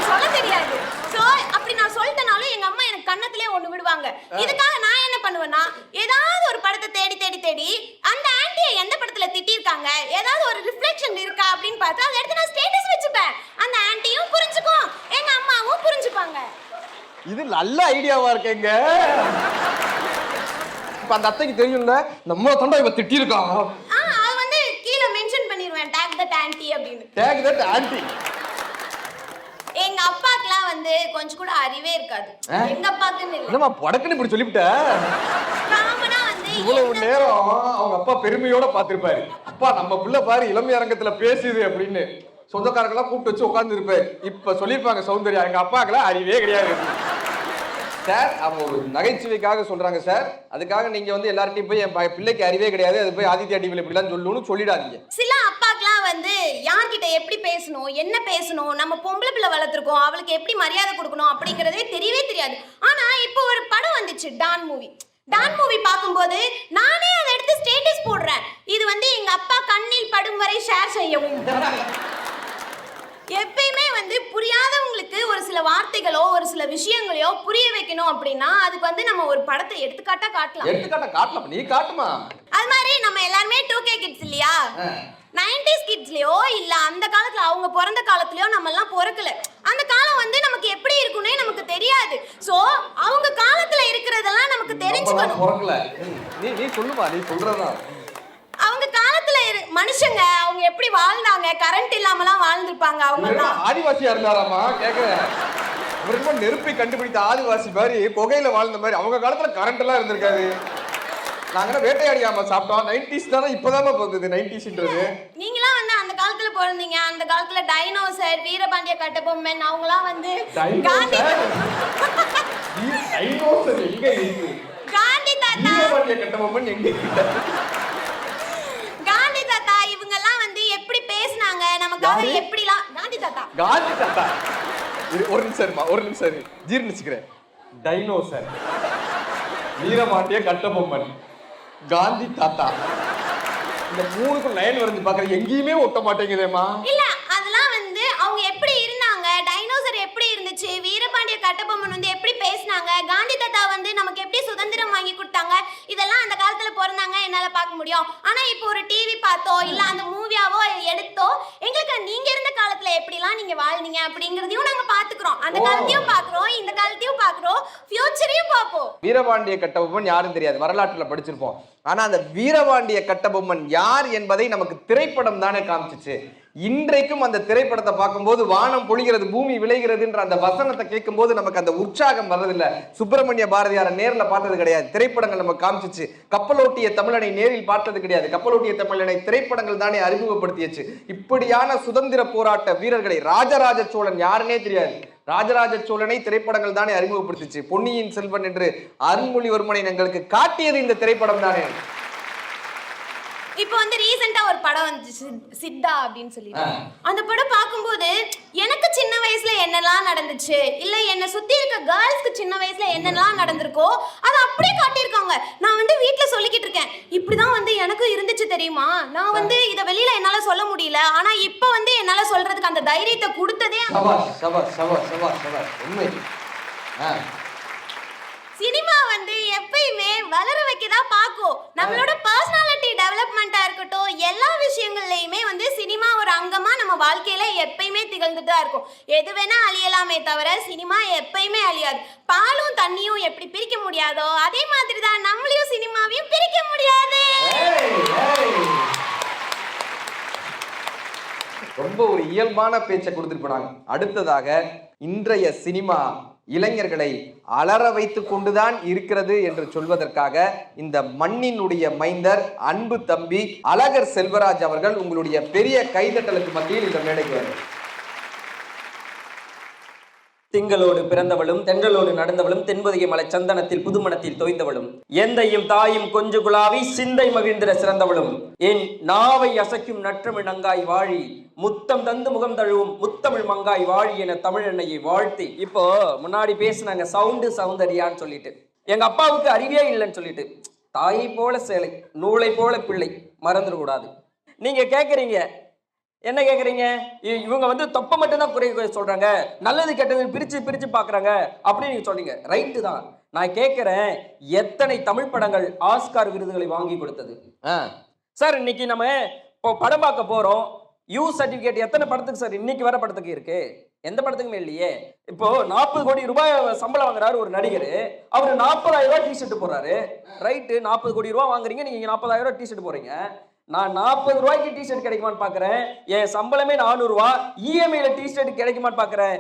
சொல்ல தெரியாது. ஸோ அப்படி நான் சொல்லிட்டனாலும் எங்க அம்மா எனக்கு கண்ணத்திலே ஒண்ணு விடுவாங்க. இதுக்காக நான் என்ன பண்ணுவேன்னா, ஏதாவது ஒரு படத்தை தேடி தேடி தேடி அந்த ஆன்ட்டியை எந்த படத்துல திட்டிருக்காங்க, ஏதாவது ஒரு ரிஃப்ளெக்ஷன் இருக்கா அப்படின்னு பார்த்து அதை எடுத்து நான் ஸ்டேட்டஸ் வச்சுப்பேன். அந்த ஆன்ட்டியும் புரிஞ்சுக்கும், எங்க அம்மாவும் புரிஞ்சுப்பாங்க. இது நல்ல ஐடியாவா இருக்கேங்க. இப்ப அந்த அத்தைக்கு தெரியும்ல, நம்ம தொண்டை இவ திட்டி இருக்கான். அது வந்து கீழே மென்ஷன் பண்ணிடுவேன், டேக் தட் ஆன்ட்டி அப்படின்னு. Take that anti. எங்க அப்பாக்குலாம் வந்து கொஞ்சம் கூட அறிவே இருக்காது. எங்க அப்பாக்குன்னு இல்ல, என்னமா படக்குன்னு இப்படி சொல்லிவிட்ட? காமனா வந்து இவ்வளவு நேரம் அவங்க அப்பா பெருமையோட பாத்திருப்பாரு. அப்பா நம்ம புள்ள பாரு இளமை அரங்கத்துல பேசுது அப்படின்னு சொந்தக்காரங்களாம் கூப்பிட்டு வச்சு உட்கார்ந்து இருப்பாரு. இப்ப சொல்லிருப்பாங்க சௌந்தர்யா, எங்க அப்பாக்கெல்லாம் அறிவே கிடையாது சார். அவங்க ஒரு நகைச்சுவைக்காக சொல்றாங்க சார். அதுக்காக நீங்க வந்து எல்லார்ட்டையும் போய் என் பிள்ளைக்கு அறிவே கிடையாது, அது போய் ஆதித்யா டிவில இப்படிலாம் சொல்லணும்னு சொல்லிடாதீங்க. சில அப்பாக்கெல்லாம் வந்து யார்கிட்ட எப்படி பேசணும், என்ன பேசணும், நம்ம பொம்பளை பிள்ளை வளர்த்துருக்கோம், அவளுக்கு எப்படி மரியாதை கொடுக்கணும் அப்படிங்கறதே தெரியவே தெரியாது. ஆனா இப்போ ஒரு படம் வந்துச்சு, டான் மூவி. டான் மூவி பார்க்கும்போது நானே அதை எடுத்து ஸ்டேட்டஸ் போடுறேன். இது வந்து எங்க அப்பா கண்ணில் படும் வரை ஷேர் செய்யவும். எப்பயுமே வந்து புரியாதவங்களுக்கு ஒரு சில வார்த்தைகளோ ஒரு சில விஷயங்களையோ புரிய வைக்கணும் அப்படின்னா அதுக்கு வந்து நம்ம ஒரு படத்தை எடுத்துக்காட்டா காட்டலாம். நீ காட்டுமா? அது மாதிரி நம்ம எல்லாருமே 2K கிட்ஸ் இல்லையா, 90s கிட்ஸ்லயோ இல்ல அந்த காலத்துல அவங்க பிறந்த காலத்துலயோ நம்ம எல்லாம் பிறக்கல. அந்த காலம் வந்து நமக்கு எப்படி இருக்குன்னே நமக்கு தெரியாது. சோ அவங்க காலத்துல இருக்கிறதெல்லாம் நமக்கு தெரிஞ்சுக்கணும். நீ சொல்லுமா, நீ சொல்றதா. அவங்க காலத்துல மனுஷங்க அவங்க எப்படி வாழ்ந்தாங்க, கரண்ட் இல்லாமலாம் வாழ்ந்துருப்பாங்க. அவங்க ஆதிவாசியா இருந்தாராமா கேக்குறேன். அவருக்கு நெருப்பை கண்டுபிடித்த ஆதிவாசி மாதிரி புகையில வாழ்ந்த மாதிரி அவங்க காலத்துல கரண்ட் எல்லாம் இருந்திருக்காது. நாங்க வேட்டையாடியாம சாப்பிட்டோம். 90s தானே இப்பதான் வந்தது 90sன்றது. நீங்களாம் வந்து அந்த காலத்துல பிறந்தீங்க. அந்த காலத்துல டைனோசர், வீரபாண்டிய கட்டபொம்மன் அவங்கலாம் வந்து காந்தி எங்க இருக்கு? காந்தி தாத்தா, வீரபாண்டிய கட்டபொம்மன் எங்க இருக்கு? காந்தி தாத்தா இவங்க எல்லாம் வந்து எப்படி பேசினாங்க நமக்காக, எப்படிலாம் காந்தி தாத்தா ஒரு நிமிஷம் ஜீர்ணிச்சுக்கிறேன். டைனோசர், வீரபாண்டிய கட்டபொம்மன், காந்தி தாத்தா, இந்த மூணுக்கும் லைன் வரைஞ்சு பாக்குற எங்கேயுமே ஒட்ட மாட்டேங்குதேமா. இல்ல அதெல்லாம் வந்து அவங்க எப்படி இருந்தாங்க, டைனோசர் எப்படி இருந்துச்சு, வீரபாண்டிய கட்டபொம்மன் வந்து எப்படி பேசினாங்க, காந்தி தாத்தா வந்து நமக்கு எப்படி சுதந்திரம் வாங்கி கொடுத்தாங்க, இதெல்லாம் அந்த காலத்துல பிறந்தாங்க என்னால பார்க்க முடியும். ஆனா இப்போ ஒரு டிவி பார்த்தோ இல்ல அந்த மூவியாவோ எடுத்தோ எங்களுக்கு நீங்க இருந்த காலத்துல எப்படிலாம் நீங்க வாழ்ந்தீங்க அப்படிங்கறதையும் நாங்க பாத்துக்கிறோம். அந்த காலத்தையும் பாக்குறோம், இந்த காலத்தையும் பாக்குறோம், ஃபியூச்சரையும் பார்ப்போம். வீரபாண்டிய கட்டபொம்மன் யாரும் தெரியாது, வரலாற்றுல படிச்சிருப்போம். ஆனா அந்த வீரபாண்டிய கட்டபொம்மன் யார் என்பதை நமக்கு திரைப்படம் தானே காமிச்சிச்சு. இன்றைக்கும் அந்த திரைப்படத்தை பார்க்கும்போது வானம் பொழிகிறது பூமி விளைகிறதுன்ற அந்த வசனத்தை கேட்கும் போது நமக்கு அந்த உற்சாகம் வர்றதில்லை. சுப்பிரமணிய பாரதியாரை நேரில் பார்த்தது கிடையாது, திரைப்படங்கள் நமக்கு காமிச்சிச்சு. கப்பலோட்டிய தமிழனை நேரில் பார்த்தது கிடையாது, கப்பலோட்டிய தமிழனை திரைப்படங்கள் தானே அறிமுகப்படுத்தியச்சு. இப்படியான சுதந்திர போராட்ட வீரர்களை ராஜராஜ சோழன் யாருன்னே தெரியாது, ராஜராஜ சோழனை திரைப்படங்கள் தானே அறிமுகப்படுத்திச்சு. பொன்னியின் செல்வன் என்று அருண்மொழிவர்மனை எங்களுக்கு காட்டியது இந்த திரைப்படம் தானே. இப்போ வந்து ரீசெண்டா ஒரு படம் வந்துச்சு சித்தா அப்படின்னு சொல்லிட்டு. அந்த படம் பார்க்கும்போது எனக்கு சின்ன வயசுல என்னெல்லாம் நடந்துச்சு, இல்ல என்ன சுத்தி இருக்க கேர்ள்ஸ்க்கு சின்ன வயசுல என்னெல்லாம் நடந்திருக்கோ அதை அப்படியே காட்டியிருக்காங்க. நான் வந்து வீட்டுல சொல்லிக்கிட்டு இருக்கேன், இப்படிதான் வந்து எனக்கு இருந்துச்சு தெரியுமா, நான் வந்து இதை வெளியில என்னால சொல்ல முடியல, ஆனா இப்ப வந்து என்னால சொல்றதுக்கு அந்த தைரியத்தை கொடுத்ததே. சினிமா வந்து எப்பயுமே வளர வைக்கதான் பார்க்கும். நம்மளோட பர்சனாலிட்டி டெவலப்மெண்டா இருக்கட்டும், எல்லா விஷயங்கள்லயுமே வந்து சினிமா ஒரு அங்கமா நம்ம வாழ்க்கையில எப்பயுமே திகழ்ந்துட்டு தான் இருக்கும். எது வேணா அழியலாமே தவிர சினிமா எப்பயுமே அழியாது. பாலும் தண்ணியும் எப்படி பிரிக்க முடியாதோ அதே மாதிரி தான் நம்மளையும் சினிமாவையும் பிரிக்க முடியாது. ரொம்ப ஒரு இயல்பான பேச்சை கொடுத்துட்டு போனாங்க. அடுத்ததாக இன்றைய சினிமா இளைஞர்களை அலற வைத்து கொண்டுதான் இருக்கிறது என்று சொல்வதற்காக இந்த மண்ணினுடைய மைந்தர் அன்பு தம்பி அழகர் செல்வராஜ் அவர்கள் உங்களுடைய பெரிய கைதட்டலுக்கு மத்தியில் இந்த மேடைக்கு வரும். திங்களோடு பிறந்தவளும் தென்றலோடு நடந்தவளும் தென்பொதிகை மலை சந்தனத்தில் புதுமணத்தில் தோய்ந்தவளும் எந்தையும் தாயும் கொஞ்சு குலாவி சிந்தை மகிழ்ந்திட சிறந்தவளும் என் நாவை அசைக்கும் நற்றமிழ் நங்காய் வாழி முத்தம் தந்து முகம் தழுவும் முத்தமிழ் மங்காய் வாழி என தமிழ் எண்ணெயை வாழ்த்தி. இப்போ முன்னாடி பேசினாங்க சவுண்டு சௌந்தர்யான்னு சொல்லிட்டு, எங்க அப்பாவுக்கு அறிவே இல்லைன்னு சொல்லிட்டு, தாயை போல சேலை நூலை போல பிள்ளை மறந்துடக்கூடாது. நீங்க கேக்குறீங்க என்ன கேக்குறீங்க, இவங்க வந்து தொப்பை மட்டும்தான் குறை சொல்றாங்க, நல்லது கெட்டது பிரிச்சு பிரிச்சு பாக்குறாங்க அப்படின்னு நீங்க சொல்றீங்க. ரைட்டு தான். நான் கேட்கிறேன், எத்தனை தமிழ் படங்கள் ஆஸ்கார் விருதுகளை வாங்கி கொடுத்தது? சார் இன்னைக்கு நம்ம இப்போ படம் பார்க்க போறோம், யூ சர்டிபிகேட் எத்தனை படத்துக்கு சார் இன்னைக்கு வர படத்துக்கு இருக்கு? எந்த படத்துக்குமே இல்லையே. இப்போ 40 கோடி ரூபாய் சம்பளம் வாங்குறாரு ஒரு நடிகர், அவரு 40,000 ரூபாய் டிஷர்ட் போடுறாரு. ரைட்டு, 40 கோடி ரூபாய் வாங்குறீங்க, நீங்க 40,000 ரூபாய் டிஷர்ட் போறீங்க. நான் 40 ரூபாய்க்கு டிஷர்ட் கிடைக்குமான்னு பாக்குறேன், என் சம்பளமே 400 ரூபாய், இஎம்ஐல டிஷர்ட் கிடைக்குமான்னு பாக்குறேன்.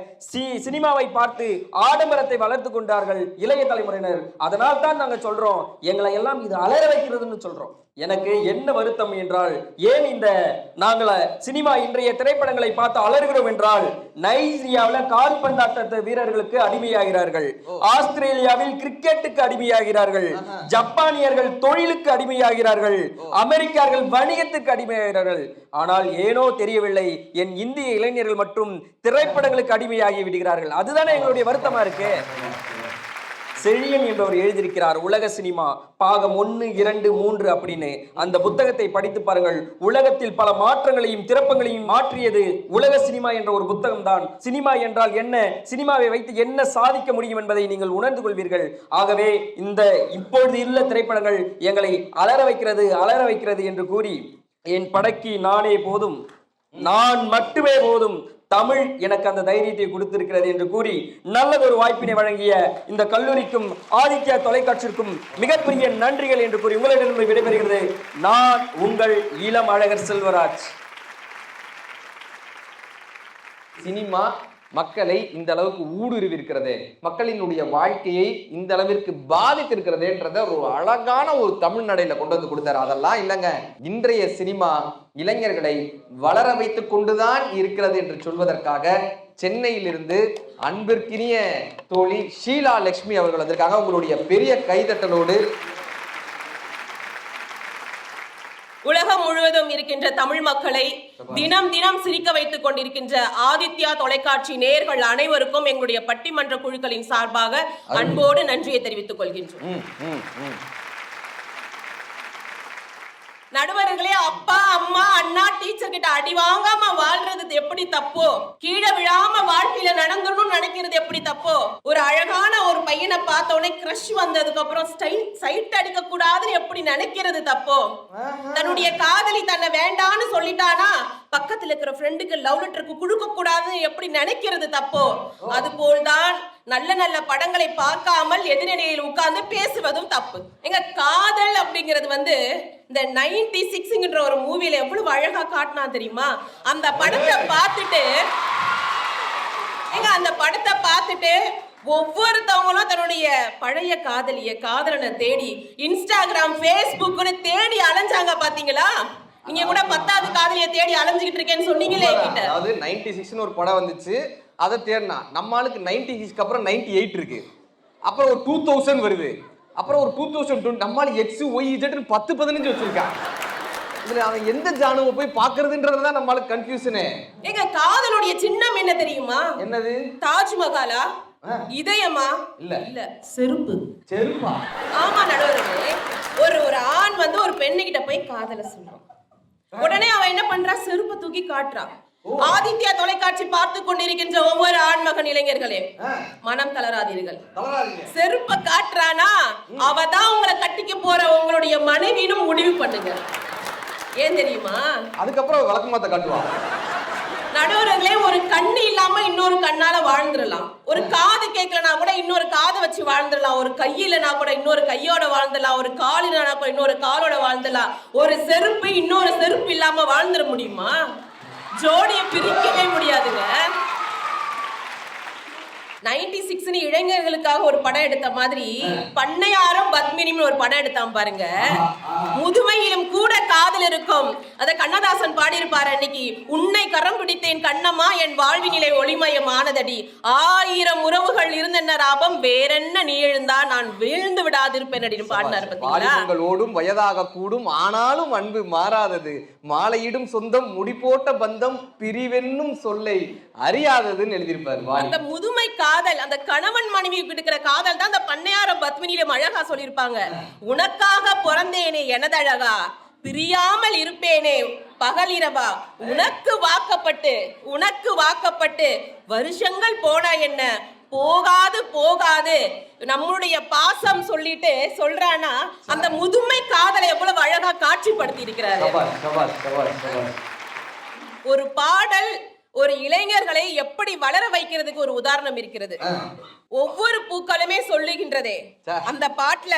சினிமாவை பார்த்து ஆடம்பரத்தை வளர்த்து கொண்டார்கள் இளைய தலைமுறையினர். அதனால் தான் நாங்க சொல்றோம், எங்களை எல்லாம் இது அலற வைக்கிறதுன்னு சொல்றோம். எனக்கு என்ன வருத்தம் என்றால், ஏன் இந்த நாங்கள சினிமா இன்றைய திரைப்படங்களை பார்த்து அலறுகிறோம் என்றால், நைஜீரியாவில் கால்பந்தாட்ட வீரர்களுக்கு அடிமையாகிறார்கள், ஆஸ்திரேலியாவில் கிரிக்கெட்டுக்கு அடிமையாகிறார்கள், ஜப்பானியர்கள் தொழிலுக்கு அடிமையாகிறார்கள், அமெரிக்கர்கள் வணிகத்துக்கு அடிமையாகிறார்கள். ஆனால் ஏனோ தெரியவில்லை, என் இந்திய இளைஞர்கள் மற்றும் திரைப்படங்களுக்கு அடிமையாகி விடுகிறார்கள். அதுதானே எங்களுடைய வருத்தமா இருக்கு. செழியன் என்பவர் எழுதியிருக்கிறார் உலக சினிமா பாகம் 1, 2, 3 அப்படின்னு. அந்த புத்தகத்தை படித்து பாருங்கள். உலகத்தில் பல மாற்றங்களையும் திறப்பங்களையும் மாற்றியது உலக சினிமா என்ற ஒரு புத்தகம் தான். சினிமா என்றால் என்ன, சினிமாவை வைத்து என்ன சாதிக்க முடியும் என்பதை நீங்கள் உணர்ந்து கொள்வீர்கள். ஆகவே இந்த இப்பொழுது இல்ல திரைப்படங்கள் எங்களை அலற வைக்கிறது என்று கூறி, என் படைக்கு நானே போதும், நான் மட்டுமே போதும், தமிழ் எனக்கு அந்த தைரியத்தை கொடுத்திருக்கிறது என்று கூறி, நல்லதொரு வாய்ப்பினை வழங்கிய இந்த கல்லூரிக்கும் ஆதித்யா தொலைக்காட்சிக்கும் மிகப்பெரிய நன்றிகள் என்று கூறி உங்களிடமிருந்து விடைபெறுகிறது நான் உங்கள் இளம் அழகர் செல்வராஜ். சினிமா மக்களை இந்த அளவுக்கு ஊடுருவிருக்கிறது, மக்களினுடைய வாழ்க்கையை இந்த அளவிற்கு பாதித்திருக்கிறதுன்றத ஒரு அழகான ஒரு தமிழ் நடையில கொண்டு வந்து கொடுத்தாரு. அதெல்லாம் இல்லைங்க, இன்றைய சினிமா இளைஞர்களை வளர வைத்துக் கொண்டுதான் இருக்கிறது என்று சொல்வதற்காக சென்னையிலிருந்து அன்பிற்கினிய தோழி ஷீலா லட்சுமி அவர்கள் வந்திருக்காங்க. உங்களுடைய பெரிய கைதட்டலோடு. உலகம் முழுவதும் இருக்கின்ற தமிழ் மக்களை தினம் தினம் சிரிக்க வைத்துக் கொண்டிருக்கின்ற ஆதித்யா தொலைக்காட்சி நேயர்கள் அனைவருக்கும் எங்களுடைய பட்டிமன்ற குழுக்களின் சார்பாக அன்போடு நன்றியை தெரிவித்துக் கொள்கின்றோம். நடுவர்களே, அப்பா அம்மா அண்ணா டீச்சர் கிட்ட அடி வாங்காம வாழ்றது எப்படி தப்போ, கீழே விழாம வாழ்க்கையில நடந்துடணும்னு நினைக்கிறது எப்படி தப்போ, ஒரு அழகான ஒரு பையனை பார்த்த உடனே கிரஷ் வந்ததுக்கு அப்புறம் சைட் அடிக்க கூடாதுன்னு எப்படி நினைக்கிறது தப்போ, தன்னுடைய காதலி தன்னை வேண்டான்னு சொல்லிட்டானா பக்கத்துல இருக்கிற ஃப்ரெண்டுக்கு லவ் லெட்டருக்கு கொடுக்க கூடாதுன்னு எப்படி நினைக்கிறது தப்போ, அது போல்தான் நல்ல நல்ல படங்களை பார்க்காமல் எதிரணியில் உட்கார்ந்து பேசுவதும் தப்பு. எங்க காதல் அப்படிங்கிறது வந்து இந்த 96ங்கிற ஒரு மூவில எவ்வளவு அழகா காட்டினா தெரியுமா? அந்த படத்தை பார்த்துட்டு ஒவ்வொருத்தவங்களும் தன்னுடைய பழைய காதலனை தேடி இன்ஸ்டாகிராம் ஃபேஸ்புக்னு தேடி அலைஞ்சாங்க. பாத்தீங்களா? நீங்க கூட 10வது காதலியை தேடி அலைஞ்சுக்கிட்டு இருக்கேன்னு சொன்னீங்களே கிட்ட. அதாவது 96ன்னு ஒரு படம் வந்துச்சு, அதை தேடினா நம்ம ஆளுக்கு 96க்கு அப்புறம் 98 இருக்கு, அப்புறம் ஒரு 2000 வருது, அப்புறம் ஒரு 2020 நம்மால X Y Z 10-15 வச்சிருக்கான். இதுல அவன் எந்த ஜானுவை போய் பாக்குறதுன்றதுதான் நம்மளுக்கு கன்ஃபியூஷனே. எங்க காதலுடைய சின்னம் என்ன தெரியுமா? என்னது? தாஜ்மஹாலா, இதயமா? இல்ல செருப்பா? ஆமா நடுவர்களே, ஒரு ஆண் வந்து ஒரு பெண்ணுகிட்ட போய் காதல சொல்றான். உடனே அவன் என்ன பண்றா? செருப்பை தூக்கி காட்டுறான். ஆதித்யா தொலைக்காட்சி பார்த்து கொண்டிருக்கின்ற ஒவ்வொரு ஆண்மகன் இளைஞர்களே, மனம் தளராதீர்கள். செருப்ப காட்டுறானா அவதான் உங்களை கட்டிக்க போற உங்களுடைய மனைவின்னு முடிவு பண்ணுங்க. ஏன் தெரியுமா? அதுக்கப்புறம் விளக்கமாத்த காட்டுவான். நடுவர்களே, ஒரு கண்ணு இல்லாம இன்னொரு கண்ணால வாழ்ந்துடலாம், ஒரு காது கேட்கலனா கூட இன்னொரு காதை வச்சு வாழ்ந்துடலாம், ஒரு கை இல்லைனா கூட இன்னொரு கையோட வாழ்ந்துடலாம், ஒரு கால் இல்லைனா கூட இன்னொரு காலோட வாழ்ந்துடலாம். ஒரு செருப்பு இன்னொரு செருப்பு இல்லாம வாழ்ந்துட முடியுமா? ஜோடியை பிரிக்கவே முடியாதுங்க. 96 இளைஞர்களுக்காக ஒரு படம் எடுத்த மாதிரி பண்ணையாரும் பத்மினின்னு ஒரு படம் எடுத்தான் பாருங்க. முதுமையிலும் கூட காதல் இருக்கும். அத கண்ணதாசன் பாடியிருப்பாரு அன்னைக்கு. உன்னை கரம் பிடித்தேன் கண்ணம்மா, என் வாழ்வினிலை ஒளிமயம் ஆனதடி. 1000 உறவுகள் இருந்தென்ன ராபம், வேறென்ன நீ எழுந்தா நான் வீழ்ந்து விடாதிருப்பேன் அப்படின்னு பாடினார். பாத்தீங்களா? ஓடும் வயதாக கூடும் ஆனாலும் அன்பு மாறாதது, மாலையிடும் சொந்தம் முடிபோட்ட பந்தம் பிரிவென்னும் சொல்லை அறியாததுன்னு எழுதியிருப்பாரு. அந்த முதுமை காதல், அந்த கணவன் மனைவி இருக்கிற காதல் தான் அந்த பண்ணையார பத்மினியிலும் அழகா சொல்லியிருப்பாங்க. உனக்காக பிறந்தேனே எனதழகா, பிரியாமல் இருப்பேனே பகலிரவா, உனக்கு வாக்கப்பட்டு வருஷங்கள் போனா என்ன, போகாது போகாது நம்முடைய பாசம் சொல்லிட்டு சொல்றானா அந்த முதுமை காதலை எவ்வளவு அழகா காட்சிப்படுத்தி இருக்கிறாரு. ஒரு பாடல் ஒரு இளைஞர்களை எப்படி வளர வைக்கிறதுக்கு ஒரு உதாரணம் இருக்கிறது. ஒவ்வொரு பூக்களுமே சொல்லுகின்றதே. அந்த பாட்டுல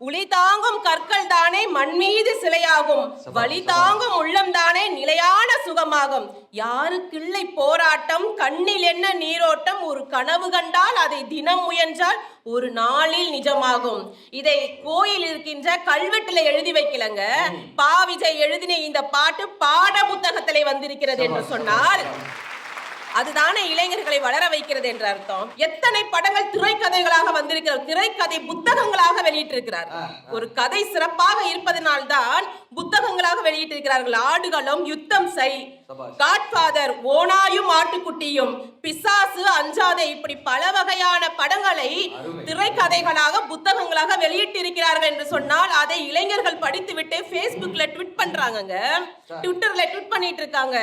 உளி தாங்கும் கற்கள் தானே மண் மீது சிலையாகும், வலி தாங்கும் உள்ளம் தானே நிலையான சுகமாகும். யாருக்கில்லை போராட்டம், கண்ணில் என்ன நீரோட்டம், ஒரு கனவு கண்டால் அதை தினம் முயன்றால் ஒரு நாளில் நிஜமாகும். இதை கோயில் இருக்கின்ற கல்வெட்டுல எழுதி வைக்கலங்க. பாவிஜய் எழுதின இந்த பாட்டு பாட புத்தகத்திலே வந்திருக்கிறது என்று சொன்னால் அதுதானே இளைஞர்களை வளர வைக்கிறது என்ற அர்த்தம். எத்தனை படங்கள் திரைக்கதைகளாக வந்திருக்கிறது, திரைக்கதை புத்தகங்களாக வெளியிட்டிருக்கிறார். ஒரு கதை சிறப்பாக இருப்பதனால்தான் புத்தகங்களாக வெளியிட்டிருக்கிறார்கள். ஆடுகளம், யுத்தம் செய், காட்ஃபாதர், ஓனாயும் ஆட்டுக்குட்டியும், பிசாசு, அஞ்சாதே, இப்படி பல வகையான படங்களை திரைக்கதைகளாக புத்தகங்களாக வெளியிட்டிருக்கிறார்கள் என்று சொன்னால் அதை இளைஞர்கள் படித்துவிட்டு Facebookல ட்வீட் பண்றாங்க, ட்விட்டர்ல ட்வீட் பண்ணிட்டு இருக்காங்க.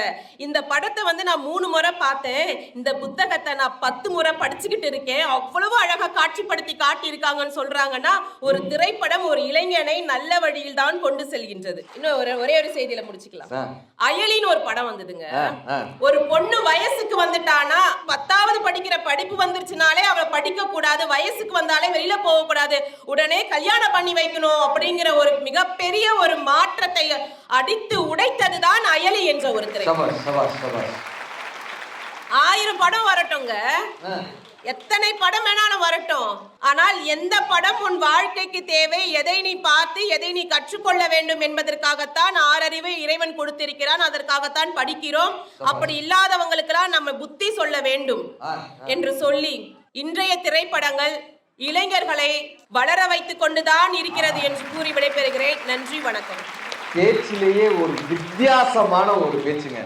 இந்த படத்தை நான் 3 முறை பார்த்தேன், இந்த புத்தகத்தை நான் 10 முறை படிச்சுக்கிட்டு இருக்கேன், அவ்வளவு அழகா காட்சிப்படுத்தி காட்டி இருக்காங்கன்னு சொல்றாங்கன்னா ஒரு திரைப்படம் ஒரு இளைஞனை நல்ல வழியில் தான் கொண்டு செல்கின்றது. இன்னும் ஒரே ஒரு செய்தியில முடிச்சுக்கலாம். அயலின்னு ஒரு படம் வந்ததுங்க. ஒரு பொண்ணு வயசுக்கு வந்துட்டானா, 10வது படிக்கிற படிப்பு வந்துருச்சுனாலே அவளை படிக்க கூடாது, வயசுக்கு வந்தாலே வெளியில போக கூடாது, உடனே கல்யாணம் பண்ணி வைக்கணும் அப்படிங்கிற ஒரு மிகப்பெரிய ஒரு மாற்றத்தை அடித்து உடைத்ததுதான் அயலி என்ற ஒரு திரைப்படம். 1000 படம் வரட்டுங்க, எத்தனை படம் வேணாலும் வரட்டும், ஆனால் எந்த படம் உன் வாழ்க்கைக்கு தேவை, எதை நீ பார்த்து எதை நீ கற்றுக்கொள்ள வேண்டும் என்பதற்காகத்தான் 6 அறிவை இறைவன் கொடுத்திருக்கிறான், அதற்காகத்தான் படிக்கிறோம். அப்படி இல்லாதவங்களுக்கெல்லாம் நம்ம புத்தி சொல்ல வேண்டும் என்று சொல்லி இன்றைய திரைப்படங்கள் இளைஞர்களை வளர வைத்துக் கொண்டுதான் இருக்கிறது என்று கூறி விடைபெறுகிறேன். நன்றி, வணக்கம். பேச்சிலேயே ஒரு வித்தியாசமான ஒரு பேச்சுங்க.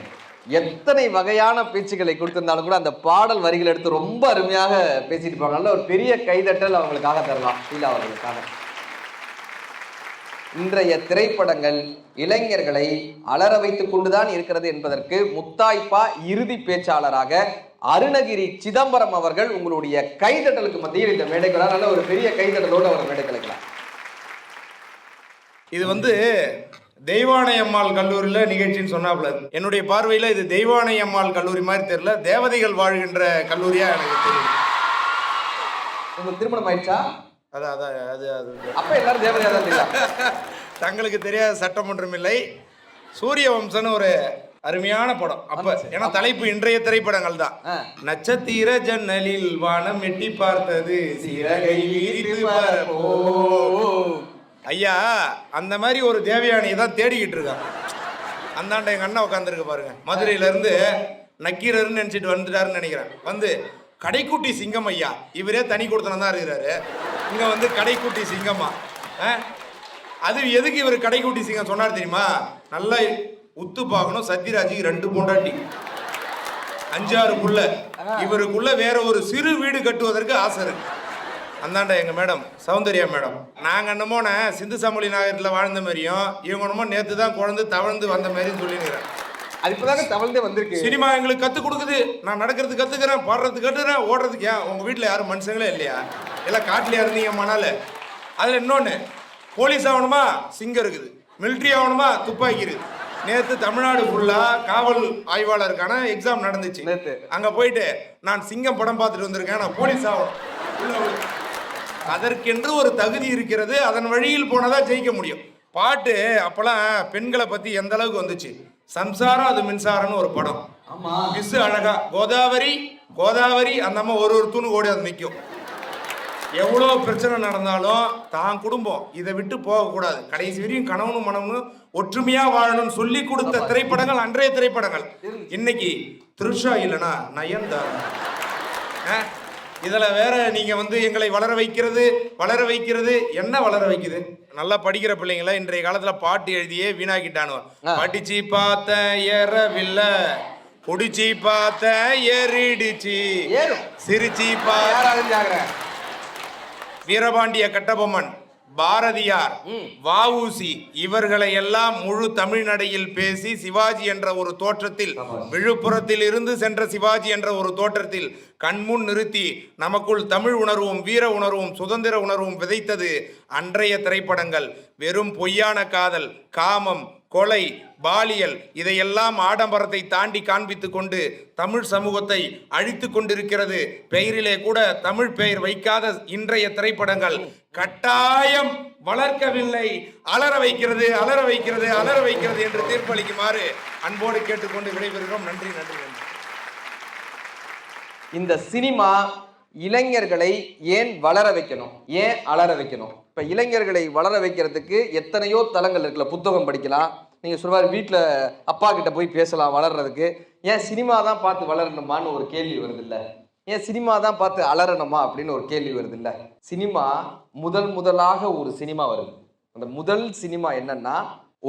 எத்தனை வகையான பேச்சுக்களை கொடுத்திருந்தாலும் கூட அந்த பாடல் வரிகள் எடுத்து ரொம்ப அருமையாக பேசிட்டு இருப்பாங்க. நல்ல ஒரு பெரிய கைதட்டல் அவங்களுக்காக தரலாம், இல்ல அவர்களுக்காக. இன்றைய திரைப்படங்கள் இளைஞர்களை அலற வைத்துக் கொண்டுதான் இருக்கிறது என்பதற்கு முத்தாய்ப்பா இறுதி பேச்சாளராக அருணகிரி சிதம்பரம் அவர்கள் உங்களுடைய கைதட்டலுக்கு மத்தியில் இந்த மேடைக்கு நல்ல ஒரு பெரிய கைதட்டலோடு அவர் மேடை கலைக்கலாம். இது தெய்வானையம்மாள் கல்லூரியில் நிகழ்ச்சின்னு சொன்னாப்புல, என்னுடைய பார்வையில் இது தெய்வானையம்மாள் கல்லூரி மாதிரி தெரியல, தேவதைகள் வாழ்கின்ற கல்லூரியா எனக்கு தெரியும். உங்களுக்கு திருமணம் ஆயிடுச்சா? அப்ப எல்லாரும் தேவதையா தான் தங்களுக்கு தெரியாத சட்டமன்றம் இல்லை. சூரிய வம்சம்னு ஒரு அருமையான படம் அப்ப, ஏன்னா தலைப்பு இன்றைய திரைப்படங்கள் தான். நட்சத்திர ஜன்னலில் வானம் எட்டி பார்த்தது சிறகை விரித்து பரப்போ. ஐயா, அந்த மாதிரி ஒரு தேவயானியை தான் தேடிக்கிட்டு இருக்காங்க. அந்தாண்ட எங்க அண்ணா உட்காந்துருக்கு பாருங்க, மதுரையில இருந்து நக்கீரர்னு நினைச்சிட்டு வந்துட்டாருன்னு நினைக்கிறேன். கடைக்குட்டி சிங்கம் ஐயா, இவரே தனி கொடுத்தனம் தான் இருக்கிறாரு. இங்க கடைக்குட்டி சிங்கம்மா. அது எதுக்கு இவர் கடைக்குட்டி சிங்கம் சொன்னார் தெரியுமா? நல்லா உத்து பார்க்கணும், சத்யராஜுக்கு 2 பொண்டாட்டி, 5-6 புள்ள, இவருக்குள்ள வேற ஒரு சிறு வீடு கட்டுவதற்கு ஆசை இருக்கு. அந்தாண்ட எங்க மேடம் சௌந்தர்யா மேடம், நாங்க என்னமோ சிந்து சமொழி நாகரிகத்தில் வாழ்ந்த மாதிரியும் இவங்க என்னமோ நேற்று தான் குழந்தை தவழ்ந்து வந்த மாதிரியும் சொல்லினுக்கிறேன். அது இப்பதாங்க தவழ்ந்தே வந்திருக்கு. சினிமா எங்களுக்கு கற்றுக் கொடுக்குது, நான் நடக்கிறது கற்றுக்கிறேன், பாடுறது கட்டுறேன், ஓடுறதுக்கு. ஏன் உங்கள் வீட்டில் யாரும் மனுஷங்களே இல்லையா? எல்லாம் காட்டிலையா இருந்தீங்க மணால? அதில் இன்னொன்று, போலீஸ் ஆகணுமா சிங்கம் இருக்குது, மிலிட்ரி ஆகணுமா துப்பாக்கி இருக்குது. நேற்று தமிழ்நாடு ஃபுல்லாக காவல் ஆய்வாளருக்கான எக்ஸாம் நடந்துச்சு. அங்கே போயிட்டு நான் சிங்கம் படம் பார்த்துட்டு வந்திருக்கேன், நான் போலீஸ் ஆகணும். அதற்கென்று ஒரு தகுதி இருக்கிறது, அதன் வழியில் போனதா ஜெயிக்க முடியும். பாட்டு அப்போல்லாம் பெண்களை பற்றி எந்த அளவுக்கு வந்துச்சு. சம்சாரம் அது மின்சாரம்னு ஒரு படம். மிஸ் அழகா கோதாவரி அந்த அம்மா ஒரு தூணு ஓடி அது நிற்கும். எவ்வளோ பிரச்சனை நடந்தாலும் தான் குடும்பம் இதை விட்டு போகக்கூடாது, கடைசி வரையும் கணவனும் மனவனும் ஒற்றுமையா வாழணும்னு சொல்லி கொடுத்த திரைப்படங்கள் அன்றைய திரைப்படங்கள். இன்னைக்கு த்ரிஷா இல்லைனா நயன்தாரா. இதில் வேற நீங்க எங்களை வளர வைக்கிறது என்ன வளர வைக்குது? நல்லா படிக்கிற பிள்ளைங்கள இன்றைய காலத்துல பாட்டு எழுதியே வீணாக்கிட்டானு. படிச்சு பார்த்த ஏறவில்ல, குடிச்சு பார்த்த ஏறிடுச்சு, சிரிச்சு பார்த்த வீரபாண்டிய கட்டபொம்மன், பாரதியார், வஉசி இவர்களை எல்லாம் முழு தமிழ்நடையில் பேசி சிவாஜி என்ற ஒரு தோற்றத்தில், விழுப்புரத்தில் இருந்து சென்ற சிவாஜி என்ற ஒரு தோற்றத்தில் கண்முன் நிறுத்தி நமக்குள் தமிழ் உணர்வும் வீர உணர்வும் சுதந்திர உணர்வும் விதைத்தது அன்றைய திரைப்படங்கள். வெறும் பொய்யான காதல், காமம், கொலை, பாலியல் இதையெல்லாம் ஆடம்பரத்தை தாண்டி காண்பித்து கொண்டு தமிழ் சமூகத்தை அழித்து கொண்டிருக்கிறது. பெயரிலே கூட தமிழ் பெயர் வைக்காத இன்றைய திரைப்படங்கள் கட்டாயம் வளர்க்கவில்லை, அலற வைக்கிறது என்று தீர்ப்பளிக்குமாறு அன்போடு கேட்டுக்கொண்டு விடைபெறுகிறோம். நன்றி. இந்த சினிமா இளைஞர்களை ஏன் வளர வைக்கணும், ஏன் அலற வைக்கணும்? இப்ப இளைஞர்களை வளர வைக்கிறதுக்கு எத்தனையோ தளங்கள் இருக்குல்ல. புத்தகம் படிக்கலாம், நீங்க சொல்வாரு வீட்டுல அப்பா கிட்ட போய் பேசலாம் வளர்றதுக்கு. ஏன் சினிமா தான் பார்த்து வளரணுமான்னு ஒரு கேள்வி வருது இல்ல? ஏன் சினிமா தான் பார்த்து அலறணுமா அப்படின்னு ஒரு கேள்வி வருது இல்ல? சினிமா முதலாக ஒரு சினிமா வருது. அந்த முதல் சினிமா என்னன்னா,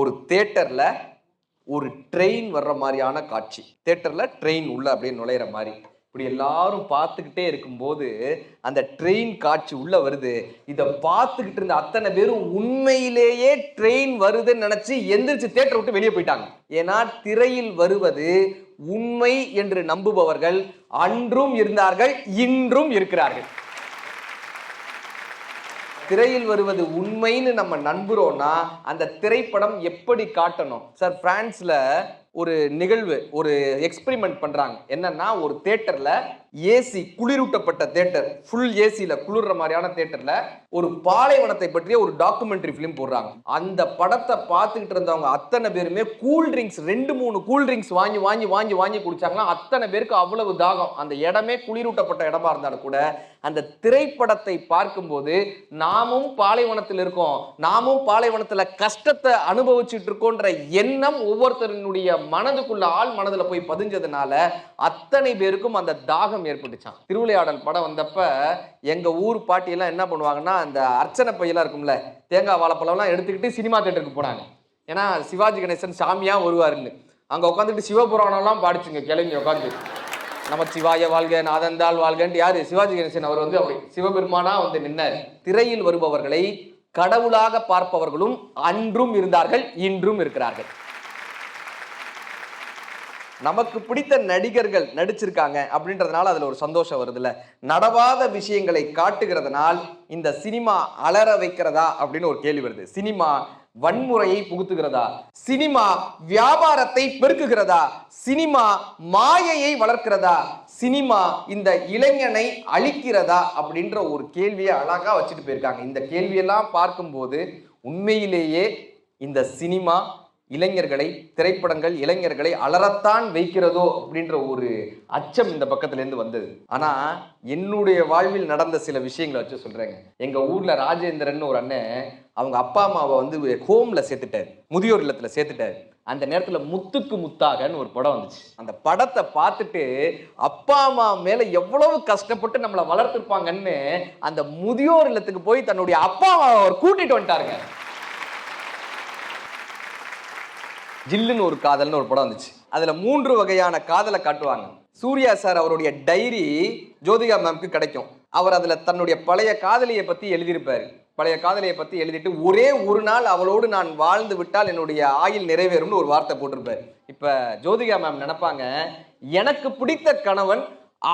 ஒரு தியேட்டர்ல ஒரு ட்ரெயின் வர்ற மாதிரியான காட்சி. தியேட்டர்ல ட்ரெயின் உள்ள அப்படியே நுழையிற மாதிரி இப்படி எல்லாரும் பார்த்துக்கிட்டே இருக்கும்போது அந்த ட்ரெயின் காட்சி உள்ள வருது. இதை பார்த்துக்கிட்டு இருந்த அத்தனை பேரும் உண்மையிலேயே ட்ரெயின் வருதுன்னு நினைச்சு எந்திரிச்சு தியேட்டர் விட்டு வெளியே போயிட்டாங்க. ஏன்னா திரையில் வருவது உண்மை என்று நம்புபவர்கள் அன்றும் இருந்தார்கள், இன்றும் இருக்கிறார்கள். திரையில் வருவது உண்மைன்னு நம்ம நம்புறோம்னா அந்த திரைப்படம் எப்படி காட்டணும்? சார், பிரான்ஸ்ல ஒரு நிகழ்வு, ஒரு எக்ஸ்பெரிமெண்ட் பண்றாங்க. என்னன்னா, ஒரு தியேட்டர்ல ஏசி, குளிரூட்டப்பட்ட தியேட்டர், ஃபுல் ஏசில குளிர்ற மாதிரியான தியேட்டர்ல ஒரு பாலைவனத்தை பற்றிய ஒரு டாக்குமெண்ட்ரி பிலிம் போடுறாங்க. அந்த படத்தை பார்த்துக்கிட்டு இருந்தவங்க அத்தனை பேருமே கூல் ட்ரிங்க்ஸ் 2-3 கூல் ட்ரிங்க்ஸ் வாங்கி குடிச்சாங்கன்னா அத்தனை பேருக்கு அவ்வளவு தாகம். அந்த இடமே குளிரூட்டப்பட்ட இடமா இருந்தாலும் கூட அந்த திரைப்படத்தை பார்க்கும்போது நாமும் பாலைவனத்தில் இருக்கோம், நாமும் பாலைவனத்துல கஷ்டத்தை அனுபவிச்சுட்டு இருக்கோன்ற எண்ணம் ஒவ்வொருத்தருடைய மனதுக்குள்ள, ஆள் மனதுல போய் பதிஞ்சதுனால அத்தனை பேருக்கும் அந்த தாகம் ஏற்பட்டுச்சான். திருவிளையாடல் படம் வந்தப்ப எங்க ஊர் பாட்டி எல்லாம் என்ன பண்ணுவாங்கன்னா, அந்த அர்ச்சனை பையெல்லாம் இருக்கும்ல, தேங்காய் வாழைப்பழம் எல்லாம் எடுத்துக்கிட்டு சினிமா தியேட்டருக்கு போனாங்க. ஏன்னா சிவாஜி கணேசன் சாமியா வருவாருன்னு. அங்க உட்காந்துட்டு சிவபுராணம் எல்லாம் பாடிச்சுங்க கிளம்பி உட்காந்து. நமச்சிவாய வாழ்க, நாதந்தாள் வாழ்கன்ட்டு யாரு? சிவாஜி கணேசன் அவர் அப்படி சிவபெருமானா நின்னார். திரையில் வருபவர்களை கடவுளாக பார்ப்பவர்களும் அன்றும் இருந்தார்கள், இன்றும் இருக்கிறார்கள். நமக்கு பிடித்த நடிகர்கள் நடிச்சிருக்காங்க அப்படின்றதுனால அதுல ஒரு சந்தோஷம் வருதுல்ல. நடவாத விஷயங்களை காட்டுகிறதுனால் இந்த சினிமா அலற வைக்கிறதா அப்படின்னு ஒரு கேள்வி வருது. சினிமா வன்முறையை புகுத்துகிறதா? சினிமா வியாபாரத்தை பெருக்குகிறதா? சினிமா மாயையை வளர்க்கிறதா? சினிமா இந்த இளைஞனை அழிக்கிறதா? அப்படின்ற ஒரு கேள்வியை அழகா வச்சுட்டு போயிருக்காங்க. இந்த கேள்வியெல்லாம் பார்க்கும்போது உண்மையிலேயே இந்த சினிமா இளைஞர்களை, திரைப்படங்கள் இளைஞர்களை அலறத்தான் வைக்கிறதோ அப்படின்ற ஒரு அச்சம் இந்த பக்கத்துல இருந்து வந்தது. ஆனா என்னுடைய வாழ்வில் நடந்த சில விஷயங்களை வச்சு சொல்றேங்க. எங்க ஊர்ல ராஜேந்திரன் ஒரு அண்ணன் அவங்க அப்பா அம்மாவை ஹோம்ல சேர்த்துட்டாரு, முதியோர் இல்லத்துல சேர்த்துட்டாரு. அந்த நேரத்துல முத்துக்கு முத்தாகன்னு ஒரு படம் வந்துச்சு. அந்த படத்தை பார்த்துட்டு அப்பா அம்மா மேல எவ்வளவு கஷ்டப்பட்டு நம்மளை வளர்த்துருப்பாங்கன்னு அந்த முதியோர் இல்லத்துக்கு போய் தன்னுடைய அப்பா அம்மாவை அவர் கூட்டிட்டு வந்துட்டாருங்க. ஜில்லுன்னு ஒரு காதல்னு ஒரு படம் வந்துச்சு. அதுல 3 வகையான காதலை காட்டுவாங்க. சூர்யா சார் அவருடைய டைரி ஜோதிகா மேம்க்கு கிடைக்கும். அவர் அதுல தன்னுடைய பழைய காதலியை பத்தி எழுதியிருப்பாரு. பழைய காதலியை பத்தி எழுதிட்டு ஒரே ஒரு நாள் அவளோடு நான் வாழ்ந்து விட்டால் என்னுடைய ஆயுள் நிறைவேறும்னு ஒரு வார்த்தை போட்டிருப்பாரு. இப்ப ஜோதிகா மேம் நினைப்பாங்க, எனக்கு பிடித்த கணவன்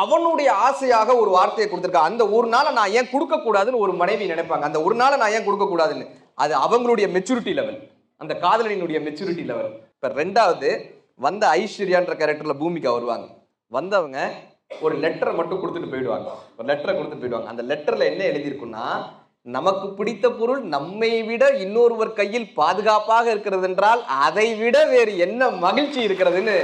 அவனுடைய ஆசையாக ஒரு வார்த்தையை கொடுத்திருக்கா, அந்த ஒரு நாளை நான் ஏன் கொடுக்க கூடாதுன்னு ஒரு மனைவி நினைப்பாங்க. அந்த ஒரு நாளை நான் ஏன் கொடுக்க கூடாதுன்னு. அது அவங்களுடைய மெச்சூரிட்டி லெவல், அந்த காதலனுடைய மெச்சூரிட்டி லெவல். இப்ப 2வது வந்த ஐஸ்வர்யான்ற கேரக்டர்ல பூமிகா வருவாங்க. வந்தவங்க ஒரு லெட்டரை மட்டும் கொடுத்துட்டு போயிடுவாங்க. ஒரு லெட்டரை கொடுத்துட்டு போயிடுவாங்க. அந்த லெட்டர்ல என்ன எழுதியிருக்குன்னா, நமக்கு பிடித்த பொருள் நம்மை விட இன்னொருவர் கையில் பாதுகாப்பாக இருக்கிறது என்றால் அதை விட வேறு என்ன மகிழ்ச்சி இருக்கிறதுன்னு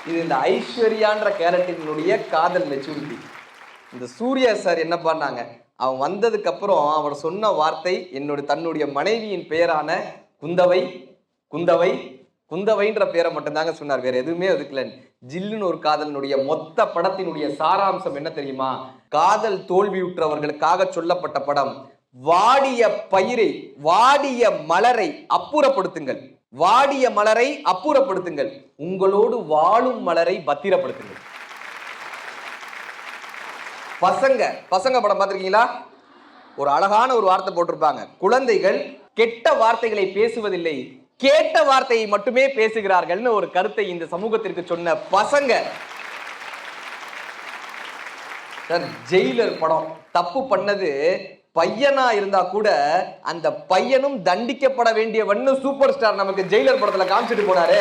இது இந்த ஐஸ்வர்யான்ற கேரக்டரினுடைய காதல் மெச்சூரிட்டி. இந்த சூர்யா சார் என்ன பண்ணாங்க, அவன் வந்ததுக்கு அப்புறம் அவர் சொன்ன வார்த்தை தன்னுடைய மனைவியின் பெயரான குந்தவை குந்தவை குந்தவைன்ற பேரை மட்டும்தாங்க சொன்னார், வேற எதுவுமே அதுக்குல. ஜில்லுன்னு ஒரு காதலினுடைய மொத்த படத்தினுடைய சாராம்சம் என்ன தெரியுமா? காதல் தோல்வியுற்றவர்களுக்காக சொல்லப்பட்ட படம். வாடிய பயிரை, வாடிய மலரை அப்புறப்படுத்துங்கள், வாடிய மலரை அப்புறப்படுத்துங்கள், உங்களோடு வாழும் மலரை பத்திரப்படுத்துங்கள். பசங்க படம் பார்த்திருக்கீங்களா? ஒரு அழகான ஒரு வார்த்தை போட்டிருப்பாங்க, குழந்தைகள் கெட்ட வார்த்தைகளை பேசுவதில்லை, கேட்ட வார்த்தையை மட்டுமே பேசுகிறார்கள்னு ஒரு கருத்தை இந்த சமூகத்திற்கு சொன்ன பசங்க. சார், ஜெயிலர் படம் தப்பு பண்ணது பையனா இருந்தா கூட அந்த பையனும் தண்டிக்கப்பட வேண்டியவன்னு சூப்பர் ஸ்டார் நமக்கு ஜெயிலர் படத்துல காமிச்சிட்டு போனாரு.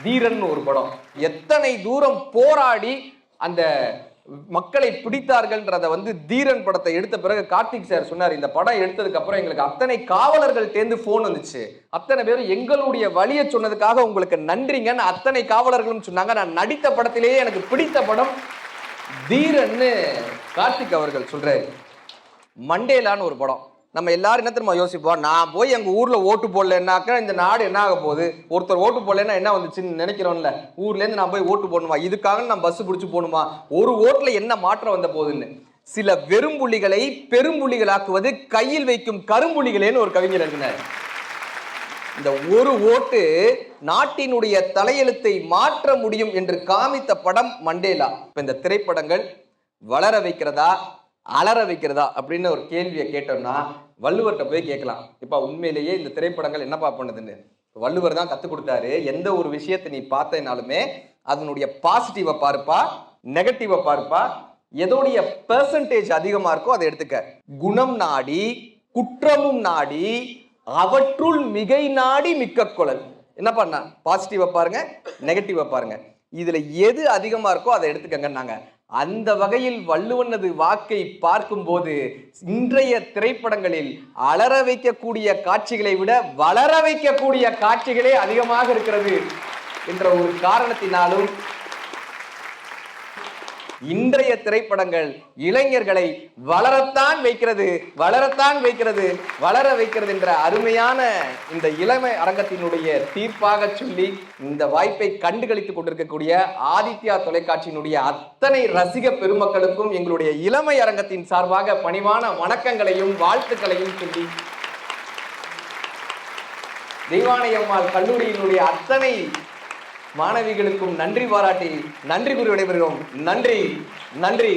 தீரன் ஒரு படம், எத்தனை தூரம் போராடி அந்த மக்களை பிடித்தார்கள்ன்றத தீரன் படத்தை எடுத்த பிறகு கார்த்திக் சார் சொன்னார், இந்த படம் எடுத்ததுக்கு அப்புறம் எங்களுக்கு அத்தனை காவலர்கள் தேர்ந்து போன் வந்துச்சு, அத்தனை பேரும் எங்களுடைய வழியை சொன்னதுக்காக உங்களுக்கு நன்றிங்கன்னு அத்தனை காவலர்களும் சொன்னாங்க. நான் நடித்த படத்திலேயே எனக்கு பிடித்த படம் தீரன்னு கார்த்திக் அவர்கள் சொல்றாரு. மண்டேலான்னு ஒரு படம், நம்ம எல்லாரும் என்ன தெரியுமா யோசிப்போம், நான் போய் எங்க ஊர்ல ஓட்டு போடலன்னாக்கா இந்த நாடு என்ன ஆக போகுது, ஒருத்தர் ஓட்டு போடலன்னா என்ன வந்துச்சுன்னு நினைக்கிறோம்ல, ஊர்ல இருந்து நான் போய் ஓட்டு போடணுமா, இதுக்காக நான் பஸ் பிடிச்சு போகணுமா, ஒரு ஓட்டுல என்ன மாற்றம் வந்த போகுதுன்னு. சில வெறும்புள்ளிகளை பெரும்புள்ளிகளாக்குவது கையில் வைக்கும் கரும்புள்ளிகளேன்னு ஒரு கவிஞர் எழுதினார். இந்த ஒரு ஓட்டு நாட்டினுடைய தலையெழுத்தை மாற்ற முடியும் என்று காமித்த படம் மண்டேலா. இப்ப இந்த திரைப்படங்கள் வளர வைக்கிறதா அலற வைக்கிறதா அப்படின்னு ஒரு கேள்வியை கேட்டோம்னா வள்ளுவர்கிட்ட போய் கேட்கலாம், இப்ப உண்மையிலேயே இந்த திரைப்படங்கள் என்னப்பா பண்ணுதுன்னு. வள்ளுவர் தான் கத்துக் கொடுத்தாரு, எந்த ஒரு விஷயத்தை நீ பார்த்தேனாலுமே அதனுடைய பாசிட்டிவை பாருப்பா, நெகட்டிவை பாருப்பா, எதோடைய பெர்சன்டேஜ் அதிகமா இருக்கோ அதை எடுத்துக்க. குணம் நாடி குற்றமும் நாடி அவற்றுள் மிகை நாடி மிக்க குழல். என்ன பண்ணா, பாசிட்டிவ பாருங்க, நெகட்டிவ பாருங்க, இதுல எது அதிகமா இருக்கோ அதை எடுத்துக்கங்க. அந்த வகையில் வள்ளுவனது வாக்கை பார்க்கும் போது இன்றைய திரைப்படங்களில் அலற வைக்கக்கூடிய காட்சிகளை விட வளர வைக்கக்கூடிய காட்சிகளே அதிகமாக இருக்கிறது என்ற ஒரு காரணத்தினாலும் இன்றைய திரைப்படங்கள் இளைஞர்களை வளரத்தான் வைக்கிறது வளர வைக்கிறது என்ற அருமையான இந்த இளமை அரங்கத்தினுடைய தீர்ப்பாக சொல்லி இந்த வாய்ப்பை கண்டுகளித்துக் கொண்டிருக்கக்கூடிய ஆதித்யா தொலைக்காட்சியினுடைய அத்தனை ரசிக பெருமக்களுக்கும் எங்களுடைய இளமை அரங்கத்தின் சார்பாக பணிவான வணக்கங்களையும் வாழ்த்துக்களையும் சொல்லி தெய்வானையம்மாள் கல்லூரியினுடைய அத்தனை மாணவிகளுக்கும் நன்றி பாராட்டி நன்றி கூறி விடைபெறுகிறோம். நன்றி.